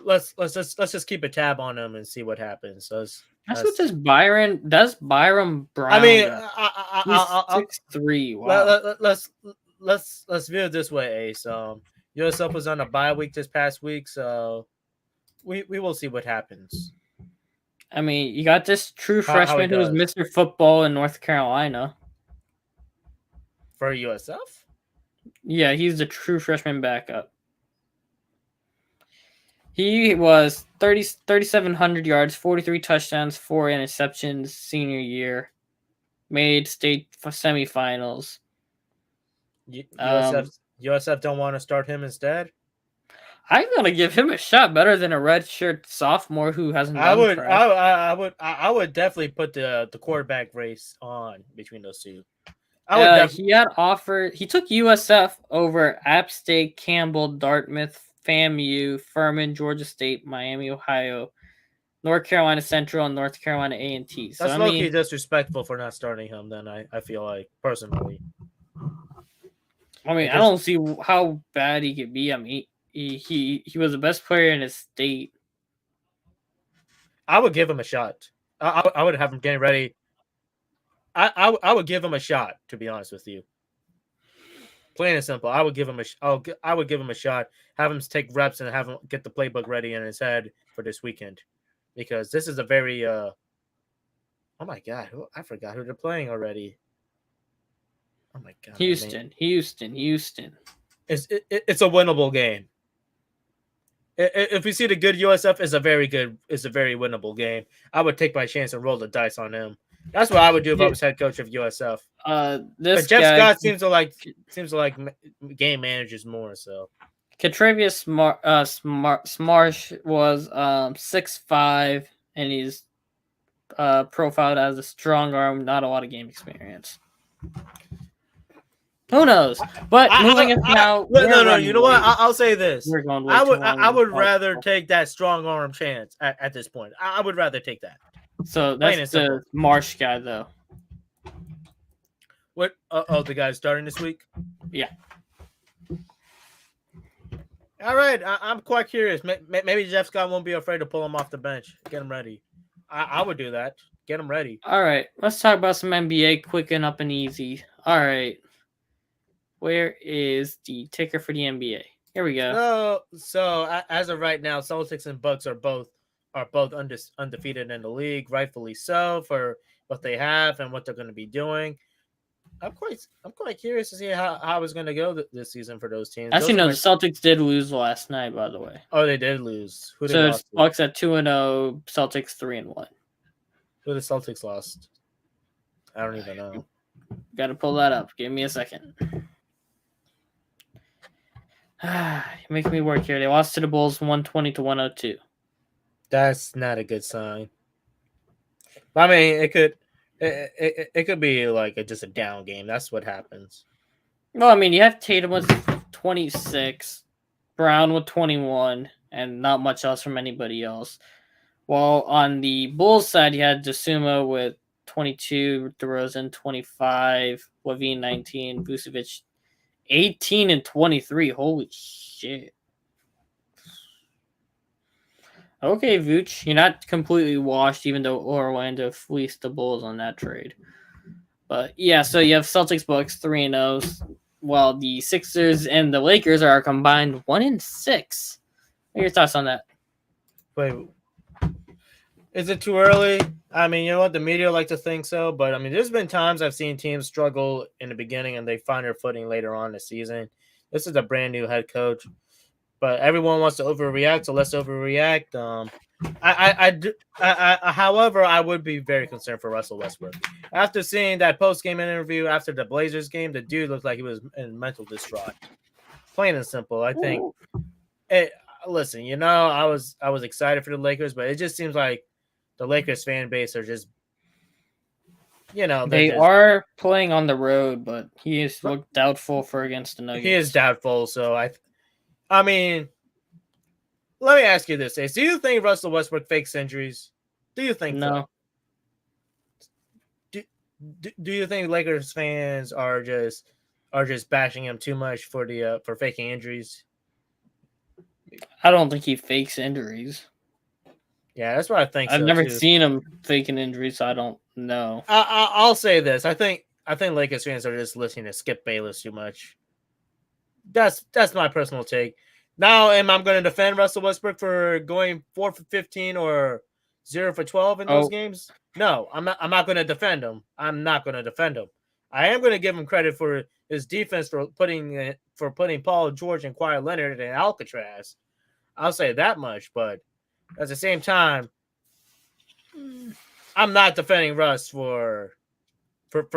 Let's just keep a tab on him and see what happens. That's what does Byron Brown. I mean, he's 6'3". Wow. let's view it this way, Ace. USF was on a bye week this past week, so we will see what happens. I mean, you got this true How freshman who was Mr. Football in North Carolina. For USF? Yeah, he's the true freshman backup. He was 3,700 yards, 43 touchdowns, 4 interceptions senior year. Made state semifinals. USF don't want to start him instead? I'm gonna give him a shot better than a redshirt sophomore who hasn't done I would definitely put the quarterback race on between those two. He had offered. He took USF over App State, Campbell, Dartmouth, FAMU, Furman, Georgia State, Miami, Ohio, North Carolina Central, and North Carolina A&T. So that's low-key disrespectful for not starting him. Then I feel like personally. I mean, I don't see how bad he could be. I mean, he was the best player in his state. I would give him a shot. I would have him getting ready. I would give him a shot, to be honest with you. Plain and simple. I would give him a shot. Have him take reps and have him get the playbook ready in his head for this weekend, because this is a very oh my god, I forgot who they're playing already. Oh my god, Houston. It's a winnable game. If we see the good USF is a very winnable game. I would take my chance and roll the dice on him. That's what I would do if I was head coach of USF. This Jeff Scott seems to like game managers more. So Ketravius Smarsh was 6'5", and he's profiled as a strong arm, not a lot of game experience. Who knows? But moving us now. No. You know what? I'll say this. I would rather take that strong arm chance at this point. I would rather take that. So that's the Marsh guy, though. What? The guy starting this week? Yeah. All right. I'm quite curious. Maybe Jeff Scott won't be afraid to pull him off the bench. Get him ready. I would do that. Get him ready. All right. Let's talk about some NBA quick and up and easy. All right. Where is the ticker for the NBA? Here we go. So as of right now, Celtics and Bucks are both undefeated in the league, rightfully so for what they have and what they're going to be doing. I'm quite curious to see how it's going to go this season for those teams. Actually, no, the Celtics did lose last night, by the way. Oh, they did lose. Who so it's Bucks at 2-0, Celtics 3-1. Who the Celtics lost? I don't even know. Got to pull that up. Give me a second. You're making me work here. They lost to the Bulls 120-102. That's not a good sign. I mean, it could be like just a down game. That's what happens. No, I mean, you have Tatum with 26, Brown with 21, and not much else from anybody else. While on the Bulls side, you had DeSumo with 22, DeRozan 25, Levine 19, Vucevic 18 and 23. Holy shit. Okay, Vooch, you're not completely washed, even though Orlando fleeced the Bulls on that trade. But yeah, so you have Celtics Bucks 3-0, while the Sixers and the Lakers are combined 1-6. What are your thoughts on that? Wait, is it too early? I mean, you know what? The media like to think so, but I mean, there's been times I've seen teams struggle in the beginning and they find their footing later on in the season. This is a brand new head coach. But everyone wants to overreact, so let's overreact. However, I would be very concerned for Russell Westbrook. After seeing that post-game interview after the Blazers game, the dude looked like he was in mental distraught. Plain and simple. I think. Listen, you know, I was excited for the Lakers, but it just seems like the Lakers fan base are just, you know, they are playing on the road, but he is looked doubtful for against the Nuggets. He is doubtful, so I mean, let me ask you this, Ace. Do you think Russell Westbrook fakes injuries? Do you think no? So? Do you think Lakers fans are just bashing him too much for faking injuries? I don't think he fakes injuries. Yeah, that's what I think. I've never seen him faking injuries, so I don't know. I'll say this. I think Lakers fans are just listening to Skip Bayless too much. That's my personal take. Now, am I going to defend Russell Westbrook for going 4 for 15 or 0 for 12 in those games? No, I'm not. I'm not going to defend him. I'm not going to defend him. I am going to give him credit for his defense for putting Paul George and Kawhi Leonard in Alcatraz. I'll say that much. But at the same time, I'm not defending Russ for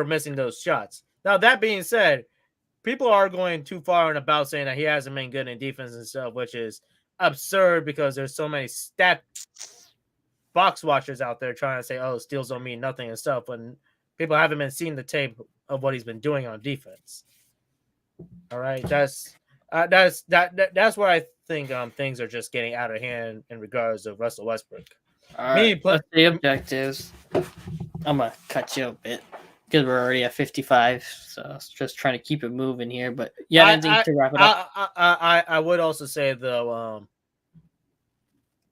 missing those shots. Now, that being said, people are going too far and about saying that he hasn't been good in defense and stuff, which is absurd because there's so many stat box watchers out there trying to say, "Oh, steals don't mean nothing" and stuff, when people haven't been seeing the tape of what he's been doing on defense. All right, that's where I think things are just getting out of hand in regards of Russell Westbrook. All right, let's the objectives. I'm gonna cut you a bit because we're already at 55, so just trying to keep it moving here. But yeah, to wrap it up. I would also say though,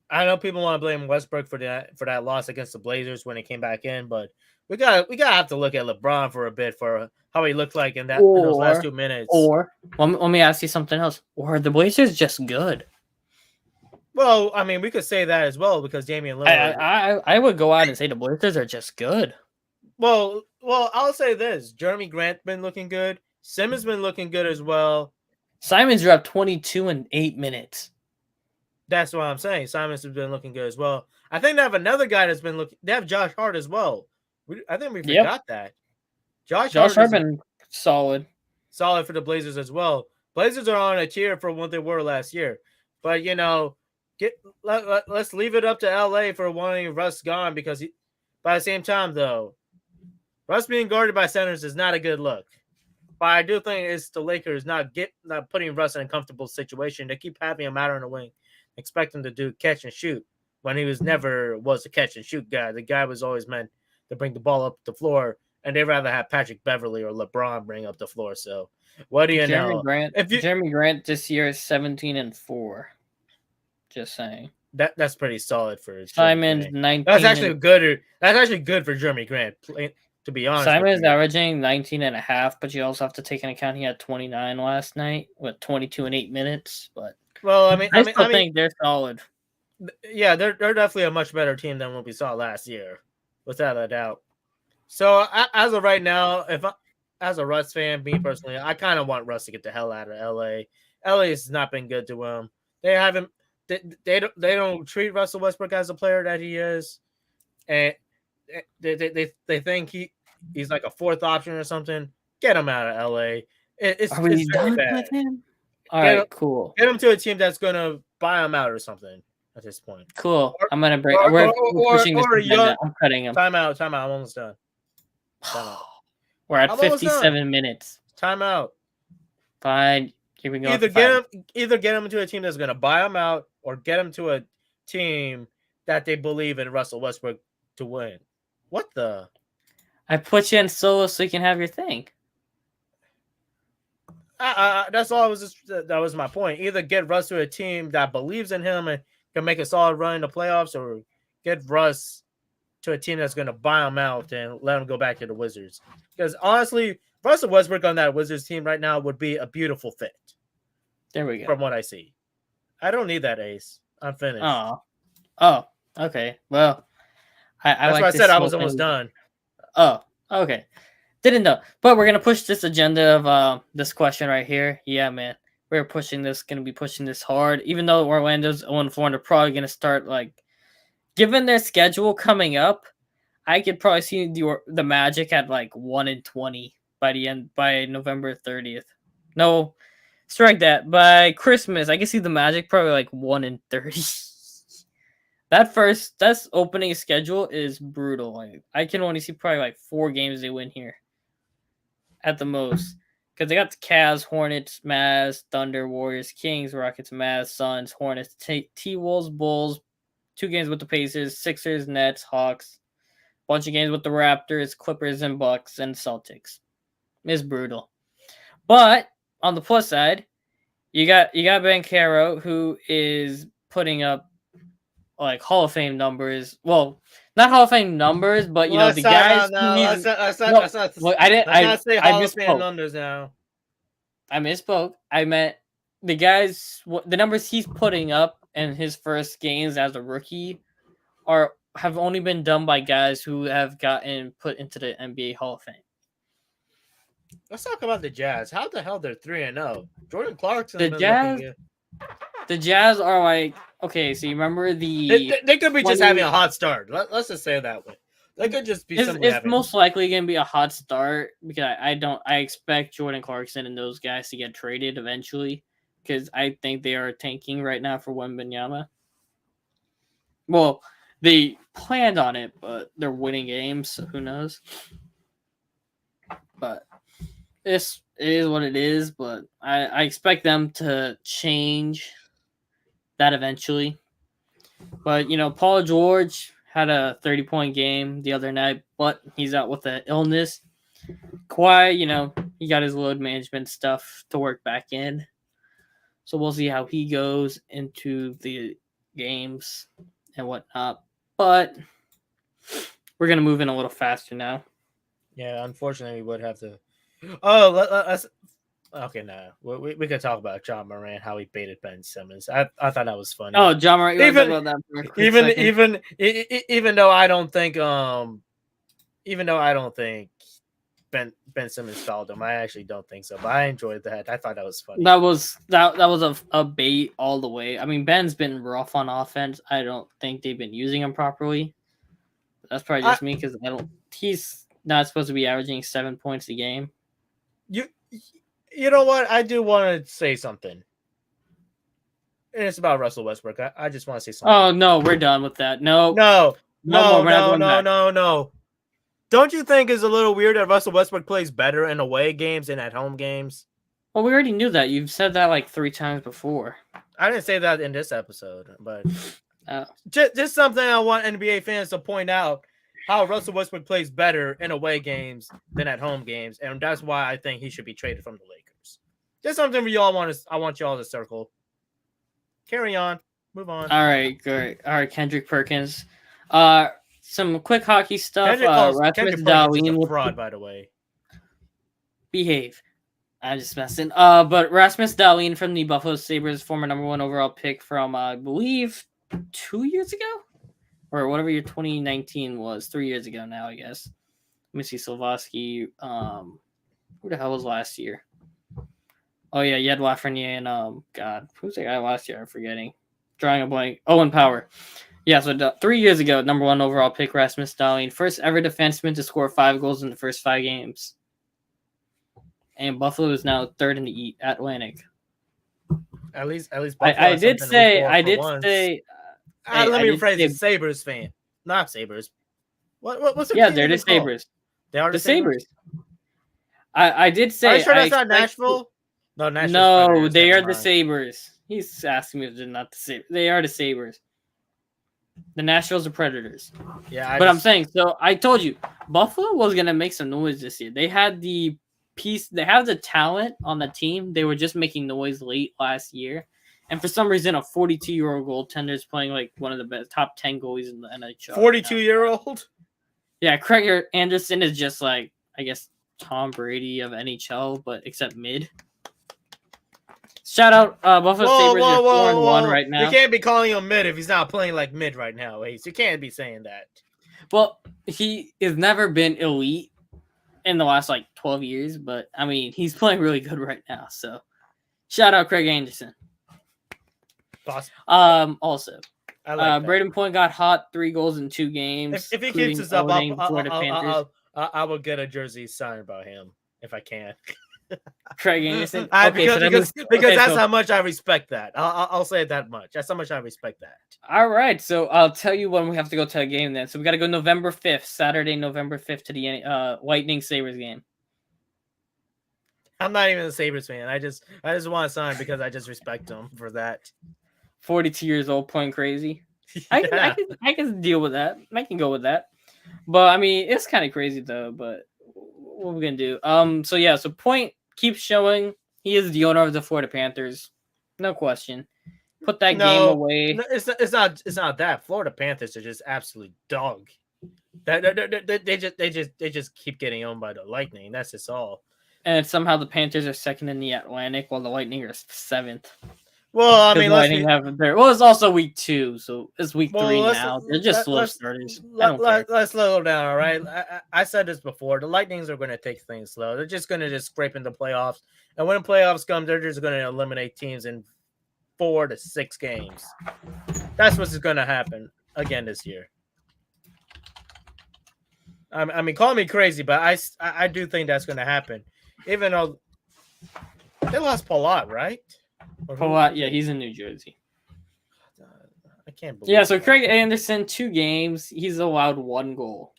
I know people want to blame Westbrook for that loss against the Blazers when he came back in, but we gotta have to look at LeBron for a bit for how he looked like in those last 2 minutes. Or let me ask you something else. Or are the Blazers just good? Well, I mean, we could say that as well because Damian Lillard. I would go out and say the Blazers are just good. Well, I'll say this: Jeremy Grant's been looking good. Simmons been looking good as well. Simons dropped 22 in 8 minutes. That's what I'm saying. Simons has been looking good as well. I think they have another guy that's been looking. They have Josh Hart as well. I think we forgot that. Josh Hart been solid for the Blazers as well. Blazers are on a tier for what they were last year, but let's leave it up to LA for wanting Russ gone because by the same time though, Russ being guarded by centers is not a good look. But I do think it's the Lakers not putting Russ in a comfortable situation. They keep having him out on the wing, expect him to do catch and shoot when he never was a catch and shoot guy. The guy was always meant to bring the ball up the floor, and they'd rather have Patrick Beverly or LeBron bring up the floor. So what do you know? Jeremy Grant this year is 17-4. Just saying. That's pretty solid for Simons. 19. That's actually good. That's actually good for Jeremy Grant. To be honest, Simons averaging 19.5, but you also have to take into account he had 29 last night with 22 in 8 minutes. But I still think they're solid. Yeah, they're definitely a much better team than what we saw last year, without a doubt. So as of right now, as a Russ fan, me personally, I kind of want Russ to get the hell out of LA. LA has not been good to him. They haven't. They don't treat Russell Westbrook as a player that he is, and they think he's like a fourth option or something. Get him out of LA. It's very bad. With him? All right, cool. Get him to a team that's gonna buy him out or something at this point. Cool. I'm gonna break. We're pushing this agenda. I'm cutting him. Time out. I'm almost done. We're at 57 minutes. Time out. Fine. Keeping going. Either get him to a team that's gonna buy him out, or get him to a team that they believe in Russell Westbrook to win. What the? I put you in solo so you can have your thing. That's all. That was my point. Either get Russ to a team that believes in him and can make a solid run in the playoffs, or get Russ to a team that's going to buy him out and let him go back to the Wizards. Because honestly, Russell Westbrook on that Wizards team right now would be a beautiful fit. There we go. From what I see, I don't need that ace. I'm finished. Oh, okay. Well, that's why I said I was almost done. Oh, okay. Didn't know. But we're gonna push this agenda of this question right here. Yeah, man. We're gonna be pushing this hard. Even though Orlando's 0-4, they're probably gonna start given their schedule coming up, I could probably see the Magic at 1-20 by November 30th. No, strike that. By Christmas, I can see the Magic probably 1-30. That's opening schedule is brutal. I can only see probably 4 games they win here at the most, because they got the Cavs, Hornets, Mavs, Thunder, Warriors, Kings, Rockets, Mavs, Suns, Hornets, T-Wolves, Bulls, 2 games with the Pacers, Sixers, Nets, Hawks, bunch of games with the Raptors, Clippers, and Bucks, and Celtics. It's brutal. But on the plus side, you got Banchero, who is putting up Hall of Fame numbers. Well, not Hall of Fame numbers, but the guys. I didn't say Hall of Fame numbers now. I misspoke. I meant the guys. The numbers he's putting up in his first games as a rookie have only been done by guys who have gotten put into the NBA Hall of Fame. Let's talk about the Jazz. How the hell they're 3-0? Jordan Clarkson. The Jazz. The Jazz are like, okay. So you remember they could be just having a hot start. Let's just say it that way. They could just be. It's most likely going to be a hot start because I expect Jordan Clarkson and those guys to get traded eventually because I think they are tanking right now for Wembanyama. Well, they planned on it, but they're winning games, so who knows? But it is what it is. But I expect them to change that eventually. But Paul George had a 30-point game the other night, but he's out with an illness. Kawhi, he got his load management stuff to work back in. So we'll see how he goes into the games and whatnot. But we're going to move in a little faster now. Yeah, unfortunately, we would have to. Oh, let's. Okay, no. We could talk about John Moran, how he baited Ben Simmons. I thought that was funny. Oh, John Moran. Even though I don't think Ben Simmons fouled him, I actually don't think so. But I enjoyed that. I thought that was funny. That was a bait all the way. I mean, Ben's been rough on offense. I don't think they've been using him properly. That's probably just me because he's not supposed to be averaging 7 points a game. You know what? I do want to say something. And it's about Russell Westbrook. I just want to say something. Oh, no, we're done with that. No. Don't you think it's a little weird that Russell Westbrook plays better in away games than at home games? Well, we already knew that. You've said that like 3 times before. I didn't say that in this episode, but just something I want NBA fans to point out. How Russell Westbrook plays better in away games than at home games, and that's why I think he should be traded from the Lakers. Just something we all want to. I want y'all to circle. Carry on. Move on. All right, great. All right, Kendrick Perkins. Some quick hockey stuff. Kendrick Perkins is a fraud, by the way. Behave. I'm just messing. But Rasmus Dahlin from the Buffalo Sabres, former number 1 overall pick from I believe 2 years ago. Or whatever year 2019 was, 3 years ago now, I guess. Missy Slavaski. Who the hell was last year? Oh, yeah, Jed Lafreniere and, God, who's the guy last year? I'm forgetting. Drawing a blank. Owen Power. Yeah, so 3 years ago, number 1 overall pick, Rasmus Dahlin. First ever defenseman to score 5 goals in the first 5 games. And Buffalo is now 3rd in the Atlantic. At least Buffalo I did say. Let me rephrase it. Sabres fan, not Sabres. What's the they're the Sabres. They are the Sabres. I did say. Are you sure that's not Nashville? No, Nashville. No, they are the Sabres. He's asking me if they're not the Sabres. They are the Sabres. The Nashville's are Predators. Yeah, I'm saying. So I told you, Buffalo was gonna make some noise this year. They had the piece. They have the talent on the team. They were just making noise late last year. And for some reason, a 42-year-old goaltender is playing like one of the best top 10 goalies in the NHL. 42-year-old? Yeah, Craig Anderson is just like, I guess, Tom Brady of NHL, but except mid. Shout out Buffalo Sabres. They're 4-1 right now. You can't be calling him mid if he's not playing like mid right now, Ace. You can't be saying that. Well, he has never been elite in the last like 12 years, but I mean, he's playing really good right now. So shout out Craig Anderson. Awesome. Also, Braden Point got hot, 3 goals in 2 games. If he keeps this up, I will get a jersey signed by him if I can. Craig Anderson. Because that's how much I respect that. I'll say it that much. That's how much I respect that. All right, so I'll tell you when we have to go to a game then. So we got to go November 5th, Saturday, November 5th to the Lightning Sabres game. I'm not even a Sabres fan. I just want to sign because I just respect them for that. 42 years old, playing crazy. Yeah. I can deal with that. I can go with that. But I mean, it's kind of crazy though. But what are we gonna do? So Point keeps showing he is the owner of the Florida Panthers, no question. Put that game away. No, it's not that. Florida Panthers are just absolute dog. They just keep getting owned by the Lightning. That's just all. And somehow the Panthers are second in the Atlantic, while the Lightning are 7th. Well, I mean, it's also week 2, so it's week 3 now. They're just slow starters. Let's slow down, all right? I said this before. The Lightnings are going to take things slow. They're just going to scrape into playoffs, and when playoffs come, they're just going to eliminate teams in 4 to 6 games. That's what's going to happen again this year. I mean, call me crazy, but I do think that's going to happen. Even though they lost Palat, right? Palat, yeah, he's in New Jersey. I can't believe. Yeah, so Craig Anderson, 2 games. He's allowed 1 goal.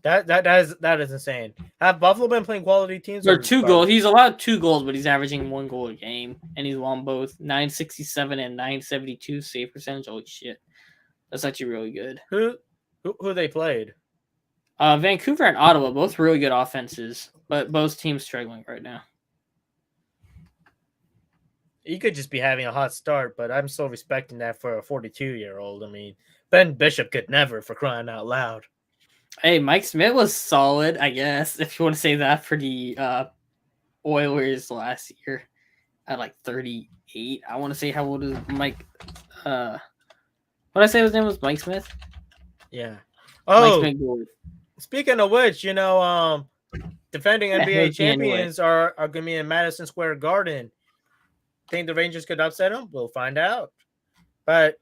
That is insane. Have Buffalo been playing quality teams? Or 2 goals. He's allowed 2 goals, but he's averaging 1 goal a game, and he's won both 967 and 972 save percentage. Holy shit, that's actually really good. Who they played? Vancouver and Ottawa, both really good offenses, but both teams struggling right now. You could just be having a hot start, but I'm still respecting that for a 42-year-old. I mean, Ben Bishop could never, for crying out loud. Hey, Mike Smith was solid, I guess, if you want to say that, for the Oilers last year at like 38. I want to say, how old is Mike? What did I say his name was? Mike Smith? Yeah. Oh, Mike Smith. Speaking of which, defending NBA champions are going to be in Madison Square Garden. Think the Rangers could upset them? We'll find out. But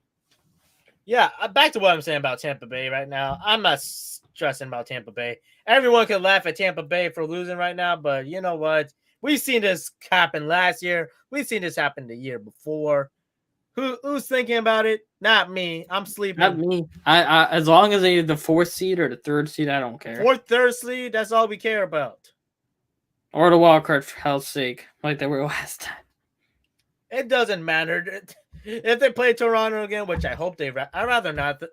yeah, back to what I'm saying about Tampa Bay right now. I'm not stressing about Tampa Bay. Everyone can laugh at Tampa Bay for losing right now, but you know what? We've seen this happen last year. We've seen this happen the year before. Who's thinking about it? Not me. I'm sleeping. Not me. I as long as they're the 4th seed or the 3rd seed, I don't care. 4th, 3rd seed, that's all we care about. Or the wild card, for hell's sake, like they were last time. It doesn't matter. If they play Toronto again, which I hope I'd rather not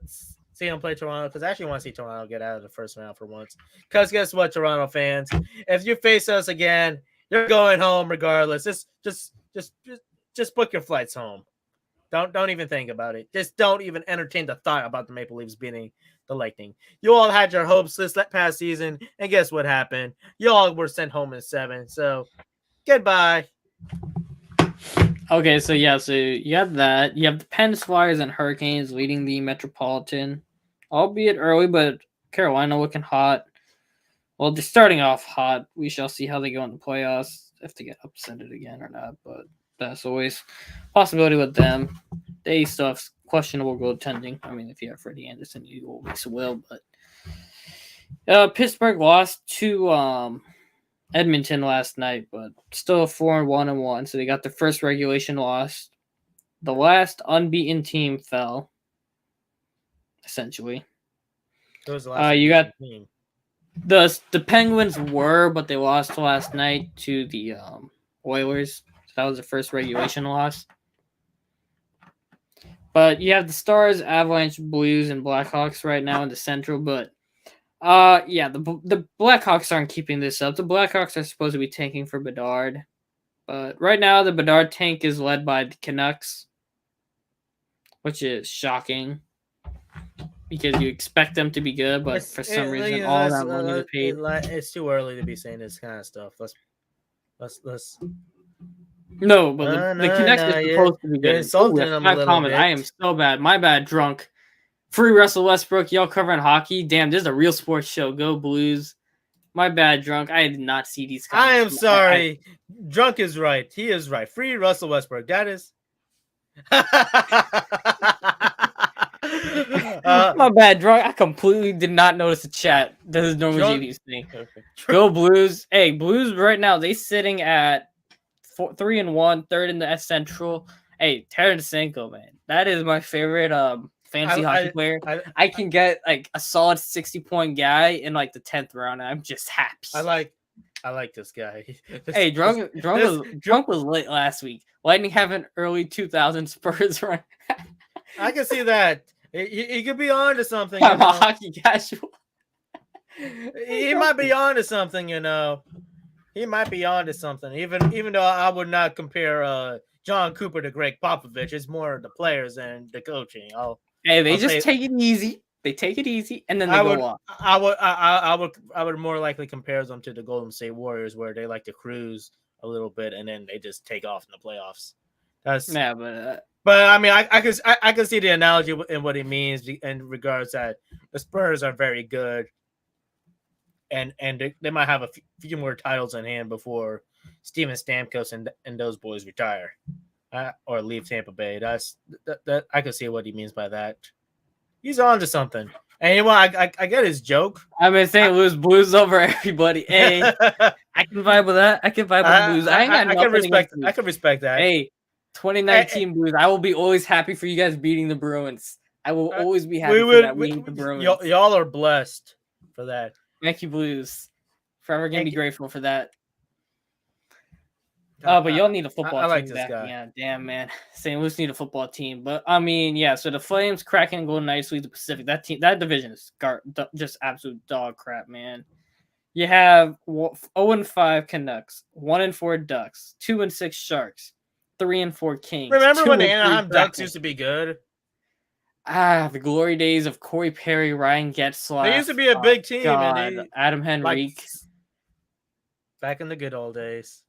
see them play Toronto, because I actually want to see Toronto get out of the first round for once. Because guess what, Toronto fans? If you face us again, you're going home regardless. Just book your flights home. Don't even think about it. Just don't even entertain the thought about the Maple Leafs beating the Lightning. You all had your hopes this past season, and guess what happened? You all were sent home in 7. So, goodbye. Okay, so you have that. You have the Pens, Flyers, and Hurricanes leading the Metropolitan, albeit early, but Carolina looking hot. Well, they're starting off hot. We shall see how they go in the playoffs, if they get upsetted again or not, but that's always a possibility with them. They still have questionable goaltending. I mean, if you have Freddie Anderson, you always will, but Pittsburgh lost to Edmonton last night, but still 4-1-1. So they got their first regulation loss. The last unbeaten team fell, essentially. You got team. The Penguins were, but they lost last night to the Oilers. So that was the first regulation loss. But you have the Stars, Avalanche, Blues, and Blackhawks right now in the Central, but the Blackhawks aren't keeping this up. The Blackhawks are supposed to be tanking for Bedard. But right now, the Bedard tank is led by the Canucks, which is shocking because you expect them to be good, but for some reason, all that money is paid. It's too early to be saying this kind of stuff. Let's. No, but the Canucks are supposed to be good. Insulting them a little bit. I am so bad. My bad, drunk. Free Russell Westbrook, y'all covering hockey. Damn, this is a real sports show. Go Blues. My bad, drunk. I did not see these comments. I am sorry. Drunk is right. He is right. Free Russell Westbrook. That is. My bad, drunk. I completely did not notice the chat. This is normally GB's thing. Go Blues. Hey, Blues right now, they sitting at 3-1, 3rd in the Central. Hey, Tarasenko, man. That is my favorite fantasy hockey player. I can get like a solid 60-point guy in like the 10th round, and I'm just happy. I like this guy. Hey, drunk was late last week. Lightning have an early 2000 Spurs run. I can see that. He could be on to something. I'm a hockey casual. He might be on to something, He might be on to something. Even though I would not compare John Cooper to Greg Popovich. It's more the players than the coaching. They just take it easy. They take it easy, and then they go off. I would more likely compare them to the Golden State Warriors, where they like to cruise a little bit and then they just take off in the playoffs. But I mean, I can see the analogy in what it means in regards that the Spurs are very good, and they might have a few more titles in hand before Steven Stamkos and those boys retire or leave Tampa Bay. That I can see what he means by that. He's on to something. And you know what? I get his joke. I mean, St. Louis Blues over everybody. Hey, I can vibe with that. I can vibe with the Blues. I can respect that. Hey, 2019 Blues. I will be always happy for you guys beating the Bruins. I will always be happy for that. We hate the Bruins. Y'all are blessed for that. Thank you, Blues. Forever gonna be grateful for that. Oh, but y'all need a football team back. Guy. Yeah, damn, man. St. Louis need a football team. But, I mean, yeah, so the Flames, Kraken, and Golden Knights lead the Pacific. That division is just absolute dog crap, man. You have 0-5 Canucks, 1-4 Ducks, 2-6 Sharks, 3-4 Kings. Remember when the Anaheim Ducks used to be good? The glory days of Corey Perry, Ryan Getzlaf. They used to be a big team. God, and Adam Henrique. Back in the good old days.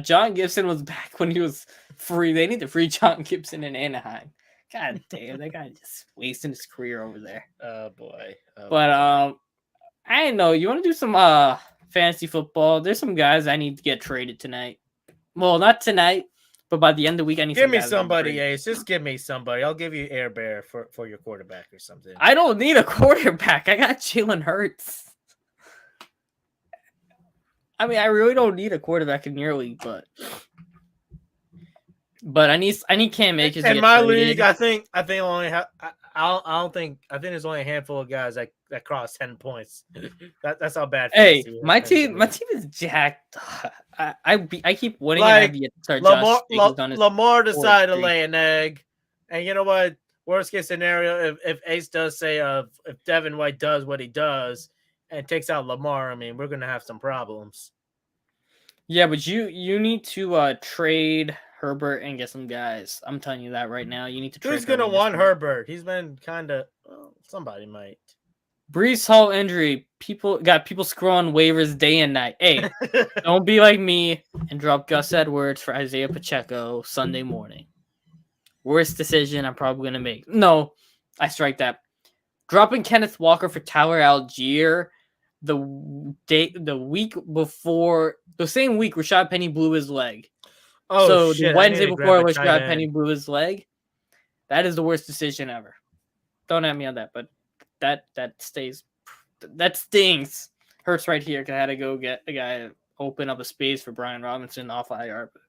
John Gibson was back when he was free. They need to free John Gibson in Anaheim. God damn, that guy just wasting his career over there. Oh boy. But I don't know. You want to do some fantasy football? There's some guys I need to get traded tonight. Well, not tonight, but by the end of the week, I need. Give me somebody, Ace. Just give me somebody. I'll give you Air Bear for your quarterback or something. I don't need a quarterback. I got Jalen Hurts. I mean, I really don't need a quarterback in your league, but I need Cam Akers. In my league, I think only have. I think there's only a handful of guys that cross 10 points. That's how bad. Hey, my team is jacked. I keep winning. Like, and I have yet to start Lamar decided to lay an egg, and you know what? Worst case scenario, if Ace does say if Devin White does what he does and takes out Lamar, I mean, we're gonna have some problems. Yeah, but you need to trade Herbert and get some guys. I'm telling you that right now. You need to trade. Who's gonna want Herbert? He's been kind of. Somebody might. Brees Hall injury. People scrolling waivers day and night. Hey, don't be like me and drop Gus Edwards for Isaiah Pacheco Sunday morning. Worst decision I'm probably gonna make. No, I strike that. Dropping Kenneth Walker for Tyler Algier the week before, the same week Rashad Penny blew his leg. Oh, so shit, the Wednesday before Rashad Penny blew his leg. That is the worst decision ever. Don't at me on that, but that stings. Hurts right here because I had to go get a guy open up a space for Brian Robinson off IR. But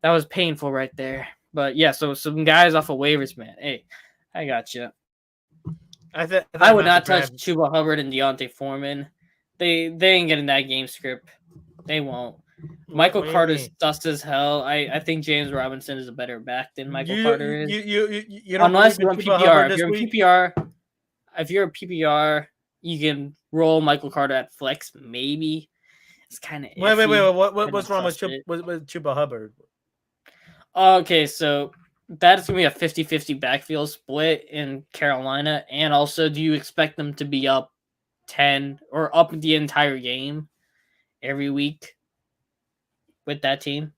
that was painful right there. But yeah, so some guys off of waivers, man. Hey, I got you. I would not touch Chuba Hubbard and Deontay Foreman. They ain't getting that game script. They won't. Michael Carter's dust as hell. I think James Robinson is a better back than Michael Carter is. You unless you're on PPR. If you're a PPR, you can roll Michael Carter at flex. Maybe it's kind of wait. What's wrong with Chuba Hubbard? Okay, so that's going to be a 50-50 backfield split in Carolina. And also, do you expect them to be up 10 or up the entire game every week with that team?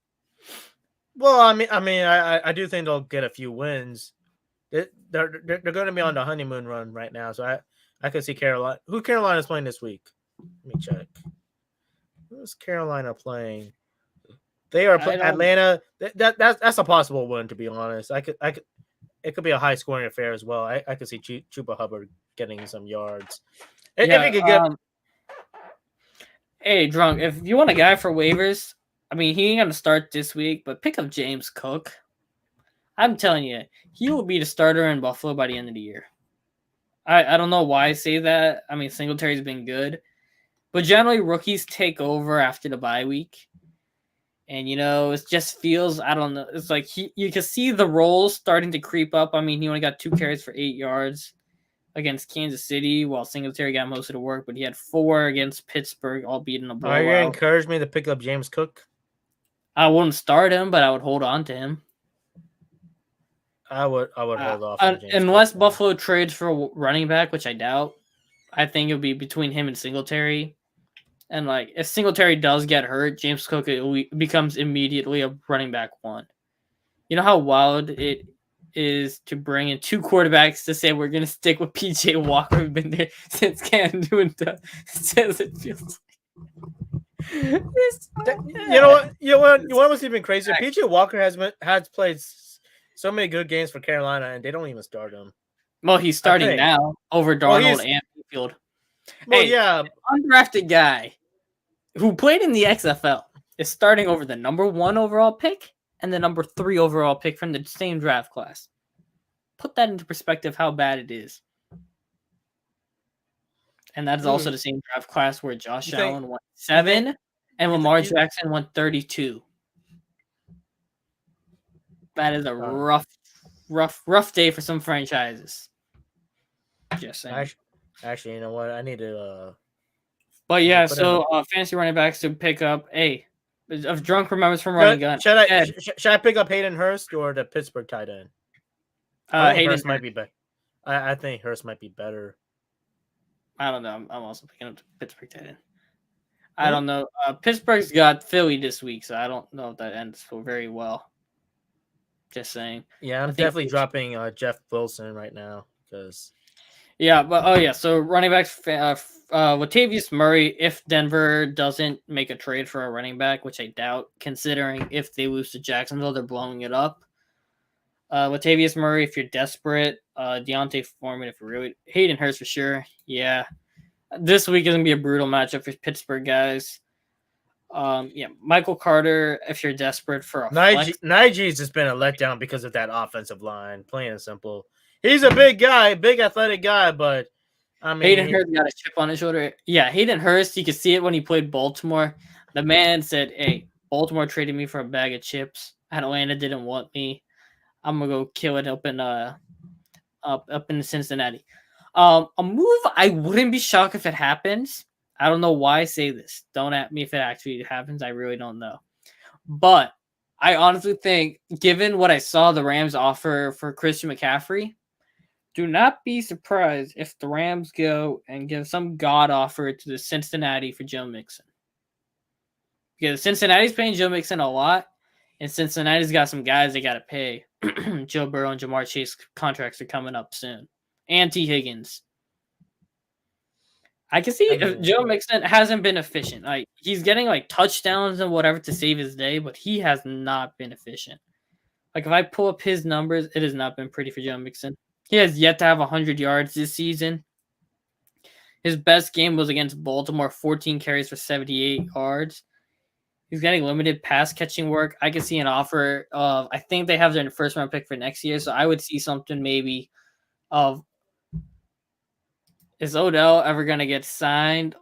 Well, I do think they'll get a few wins. They're going to be on the honeymoon run right now. So I could see Carolina. Who Carolina's playing this week? Let me check. Who's Carolina playing? They are playing Atlanta. That's a possible win, to be honest. It could be a high scoring affair as well. I could see Chuba Hubbard getting some yards. If he could get. Hey, Drunk, if you want a guy for waivers, I mean, he ain't gonna start this week, but pick up James Cook. I'm telling you, he will be the starter in Buffalo by the end of the year. I don't know why I say that. I mean, Singletary's been good, but generally rookies take over after the bye week. And, it just feels, I don't know. It's like you can see the roles starting to creep up. I mean, he only got 2 carries for 8 yards against Kansas City, while Singletary got most of the work, but he had 4 against Pittsburgh, albeit in a blowout. Are you encouraging me to pick up James Cook? I wouldn't start him, but I would hold on to him. I would hold off on James unless Cook. Buffalo trades for a running back, which I doubt. I think it'll be between him and Singletary. And like, if Singletary does get hurt, James Cook becomes immediately a running back one. You know how wild it is to bring in 2 quarterbacks to say we're gonna stick with PJ Walker. We've been there since Cam Newton says it feels like. You know what was even crazier? PJ Walker has played so many good games for Carolina, and they don't even start him. Well, he's starting now over Darnold and Mayfield. Well, yeah, undrafted guy who played in the XFL is starting over the number 1 overall pick and the number 3 overall pick from the same draft class. Put that into perspective how bad it is. And that is also the same draft class where Josh Allen went 7 and Lamar Jackson went 32. That is a rough day for some franchises. Just saying. Actually, you know what? I need to. But yeah, so fantasy running backs to pick up. If Drunk remembers from running gun. Should I pick up Hayden Hurst or the Pittsburgh tight end? Hayden Hurst might be better. I think Hurst might be better. I don't know. I'm also picking up the Pittsburgh tight end. I don't know. Pittsburgh's got Philly this week, so I don't know if that ends very well. Just saying. Yeah, I'm definitely dropping Jeff Wilson right now because. Yeah, but so running backs, Latavius Murray, if Denver doesn't make a trade for a running back, which I doubt, considering if they lose to Jacksonville, they're blowing it up. Latavius Murray, if you're desperate, Deontay Foreman, if you're really Hayden Hurst for sure. Yeah, this week is gonna be a brutal matchup for Pittsburgh guys. Michael Carter, if you're desperate for a Nigel's just been a letdown because of that offensive line. Plain and simple. He's a big guy, big athletic guy, but I mean, Hayden Hurst got a chip on his shoulder. Yeah, Hayden Hurst, you could see it when he played Baltimore. The man said, "Hey, Baltimore traded me for a bag of chips. Atlanta didn't want me. I'm gonna go kill it up in Cincinnati." A move I wouldn't be shocked if it happens. I don't know why I say this. Don't at me if it actually happens. I really don't know. But I honestly think, given what I saw the Rams offer for Christian McCaffrey, do not be surprised if the Rams go and give some god offer to the Cincinnati for Joe Mixon. Because Cincinnati's paying Joe Mixon a lot, and Cincinnati's got some guys they got to pay. Joe Burrow and Jamar Chase contracts are coming up soon. And T. Higgins. I can see if Joe Mixon hasn't been efficient. Like, he's getting like touchdowns and whatever to save his day, but he has not been efficient. Like, if I pull up his numbers, it has not been pretty for Joe Mixon. He has yet to have 100 yards this season. His best game was against Baltimore, 14 carries for 78 yards. He's getting limited pass catching work. I could see an offer of, I think they have their first round pick for next year, so I would see something maybe of, is Odell ever going to get signed?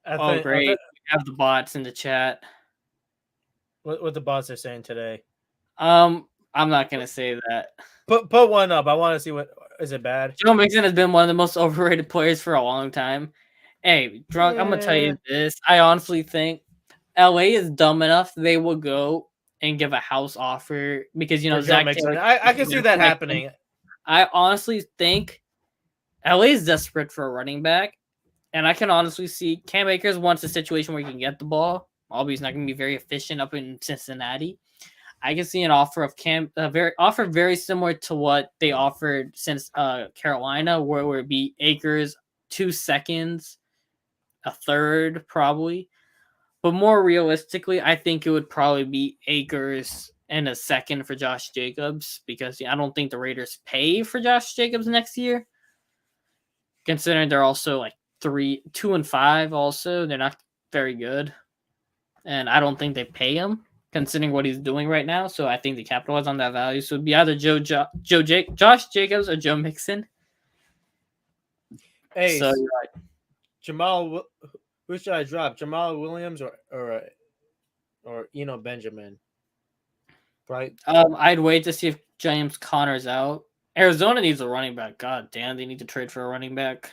Great. We have the bots in the chat. What the bots are saying today. I'm not going to say that. Put one up. I want to see what is it bad. Joe Mixon has been one of the most overrated players for a long time. Hey, Drunk, I'm gonna tell you this. I honestly think LA is dumb enough they will go and give a house offer because Zach Taylor, I can see that happening. I honestly think LA is desperate for a running back, and I can honestly see Cam Akers wants a situation where he can get the ball. Albeit he's not going to be very efficient up in Cincinnati. I can see an offer of very similar to what they offered since Carolina, where it would be Akers, 2 seconds, a third probably. But more realistically, I think it would probably be Akers and a second for Josh Jacobs because I don't think the Raiders pay for Josh Jacobs next year. Considering they're also like 2-5 also. They're not very good. And I don't think they pay him, considering what he's doing right now. So I think they capitalize on that value. So it'd be either Josh Jacobs or Joe Mixon. Hey, so Jamal, who should I drop? Jamal Williams or Eno Benjamin? Right. I'd wait to see if James Conner's out. Arizona needs a running back. God damn, they need to trade for a running back.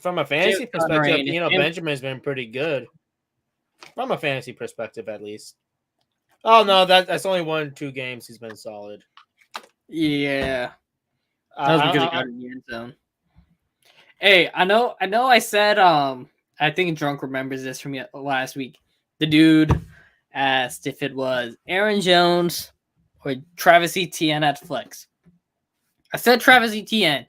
From a fantasy perspective, Benjamin's been pretty good. From a fantasy perspective, at least. Oh no, that's only 1-2 games. He's been solid. Yeah. That was because he got in the end zone. Hey, I know I said I think Drunk remembers this from last week. The dude asked if it was Aaron Jones or Travis Etienne at flex. I said Travis Etienne.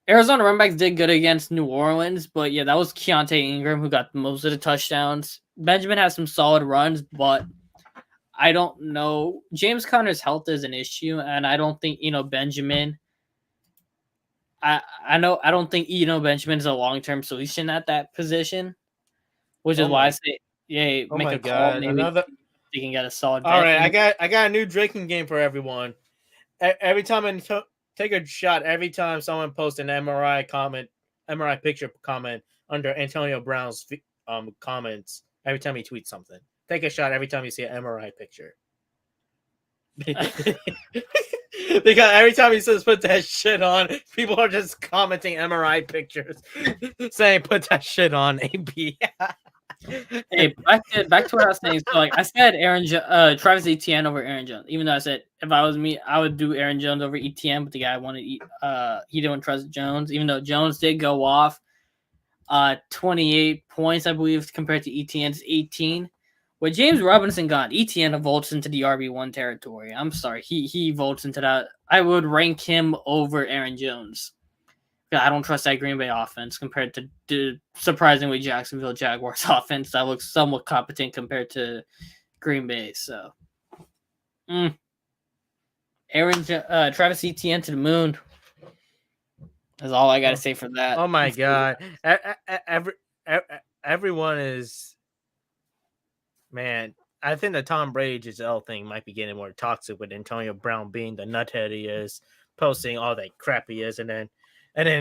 Arizona running backs did good against New Orleans, but yeah, that was Keontae Ingram who got most of the touchdowns. Benjamin has some solid runs, but I don't know. James Conner's health is an issue, and I don't think Benjamin. I don't think Benjamin is a long term solution at that position, which is why I say make a call. Maybe you can get a solid. All right, I got a new drinking game for everyone. Every time take a shot every time someone posts an MRI picture comment under Antonio Brown's comments. Every time he tweets something, take a shot every time you see an MRI picture. Because every time he says put that shit on, people are just commenting MRI pictures, saying put that shit on, AB. Hey, back to what I was saying. So, like I said, Travis Etienne over Aaron Jones. Even though I said if I was me, I would do Aaron Jones over Etienne, but the guy wanted he didn't trust Jones. Even though Jones did go off, 28 points, I believe, compared to Etienne's 18. With James Robinson gone, Etienne vaults into the RB1 territory. I'm sorry, he vaults into that. I would rank him over Aaron Jones. I don't trust that Green Bay offense compared to the surprisingly Jacksonville Jaguars offense that looks somewhat competent compared to Green Bay. So, Travis Etienne to the moon. That's all I got to say for that. Oh my God! Everyone is, man. I think the Tom Brady Giselle thing might be getting more toxic with Antonio Brown being the nuthead he is, posting all that crap he is, and then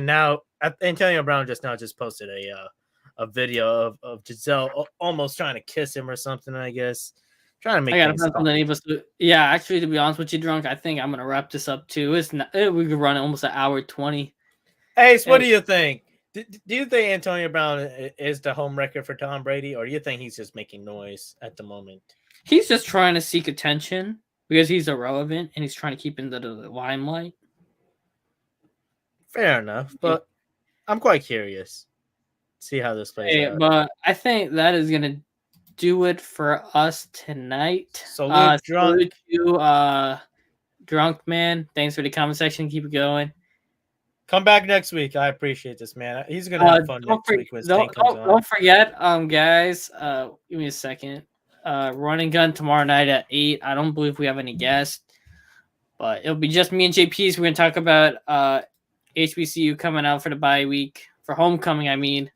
now Antonio Brown just posted a video of Giselle almost trying to kiss him or something. I guess trying to make. I gotta find something. Yeah, actually, to be honest with you, Drunk, I think I'm gonna wrap this up too. We could run almost an hour 20. Ace, what do you think? Do you think Antonio Brown is the home record for Tom Brady, or do you think he's just making noise at the moment? He's just trying to seek attention because he's irrelevant and he's trying to keep into the limelight. Fair enough, but I'm quite curious. See how this plays out. But I think that is gonna do it for us tonight. Salute, Drunk. Drunk man. Thanks for the comment section. Keep it going. Come back next week. I appreciate this, man. He's gonna have fun next week when don't forget, guys. Give me a second. Run and gun tomorrow night at 8. I don't believe we have any guests, but it'll be just me and JP's. We're gonna talk about HBCU coming out for the bye week for homecoming. I mean,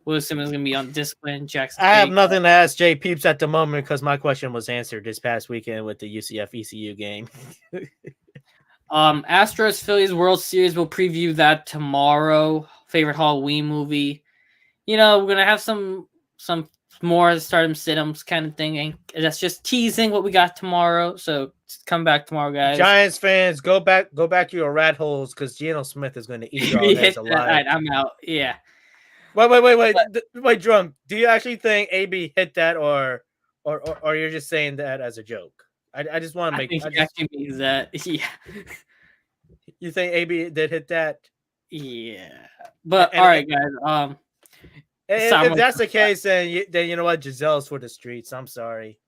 Will Simmons is gonna be on discipline. Jackson. I have nothing to ask J Peeps at the moment because my question was answered this past weekend with the UCF ECU game. Astros Phillies World Series. We'll preview that tomorrow. Favorite Halloween movie. We're gonna have some more stardom sit-ems kind of thing, and that's just teasing what we got tomorrow. So come back tomorrow, guys. Giants fans, go back to your rat holes because Geno Smith is going to eat your heads alive. Right, I'm out. Yeah. Wait, Drunk. Do you actually think AB hit that, or you're just saying that as a joke? I just want to make. I think he actually means that. Yeah. You think AB did hit that? Yeah. But all right, guys. If that's the case, then you know what? Giselle's for the streets. I'm sorry.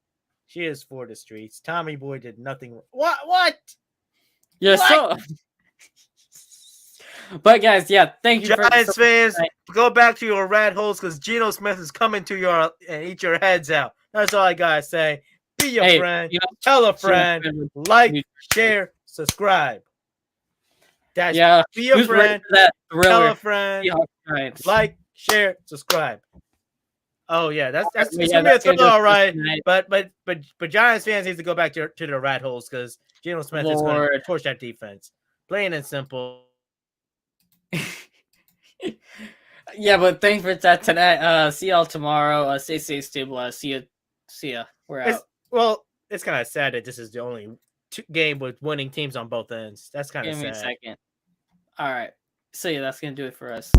She is for the streets. Tommy Boy did nothing. What? Yeah, what? But guys, yeah, thank you. Giants fans, go back to your rat holes because Geno Smith is coming to your and eat your heads out. That's all I gotta say. Be your friend. Tell a friend. Like, share, subscribe. That's be your friend. Tell a friend. Like, share, subscribe. Oh yeah, that's gonna be a thriller, all right. But Giants fans need to go back to the rat holes because Geno Smith is going to torch that defense. Plain and simple. Yeah, but thanks for that tonight. See y'all tomorrow. Stay safe, stable. See ya. We're out. It's kind of sad that this is the only game with winning teams on both ends. That's kind of sad. Give me a second. All right. So yeah, that's gonna do it for us.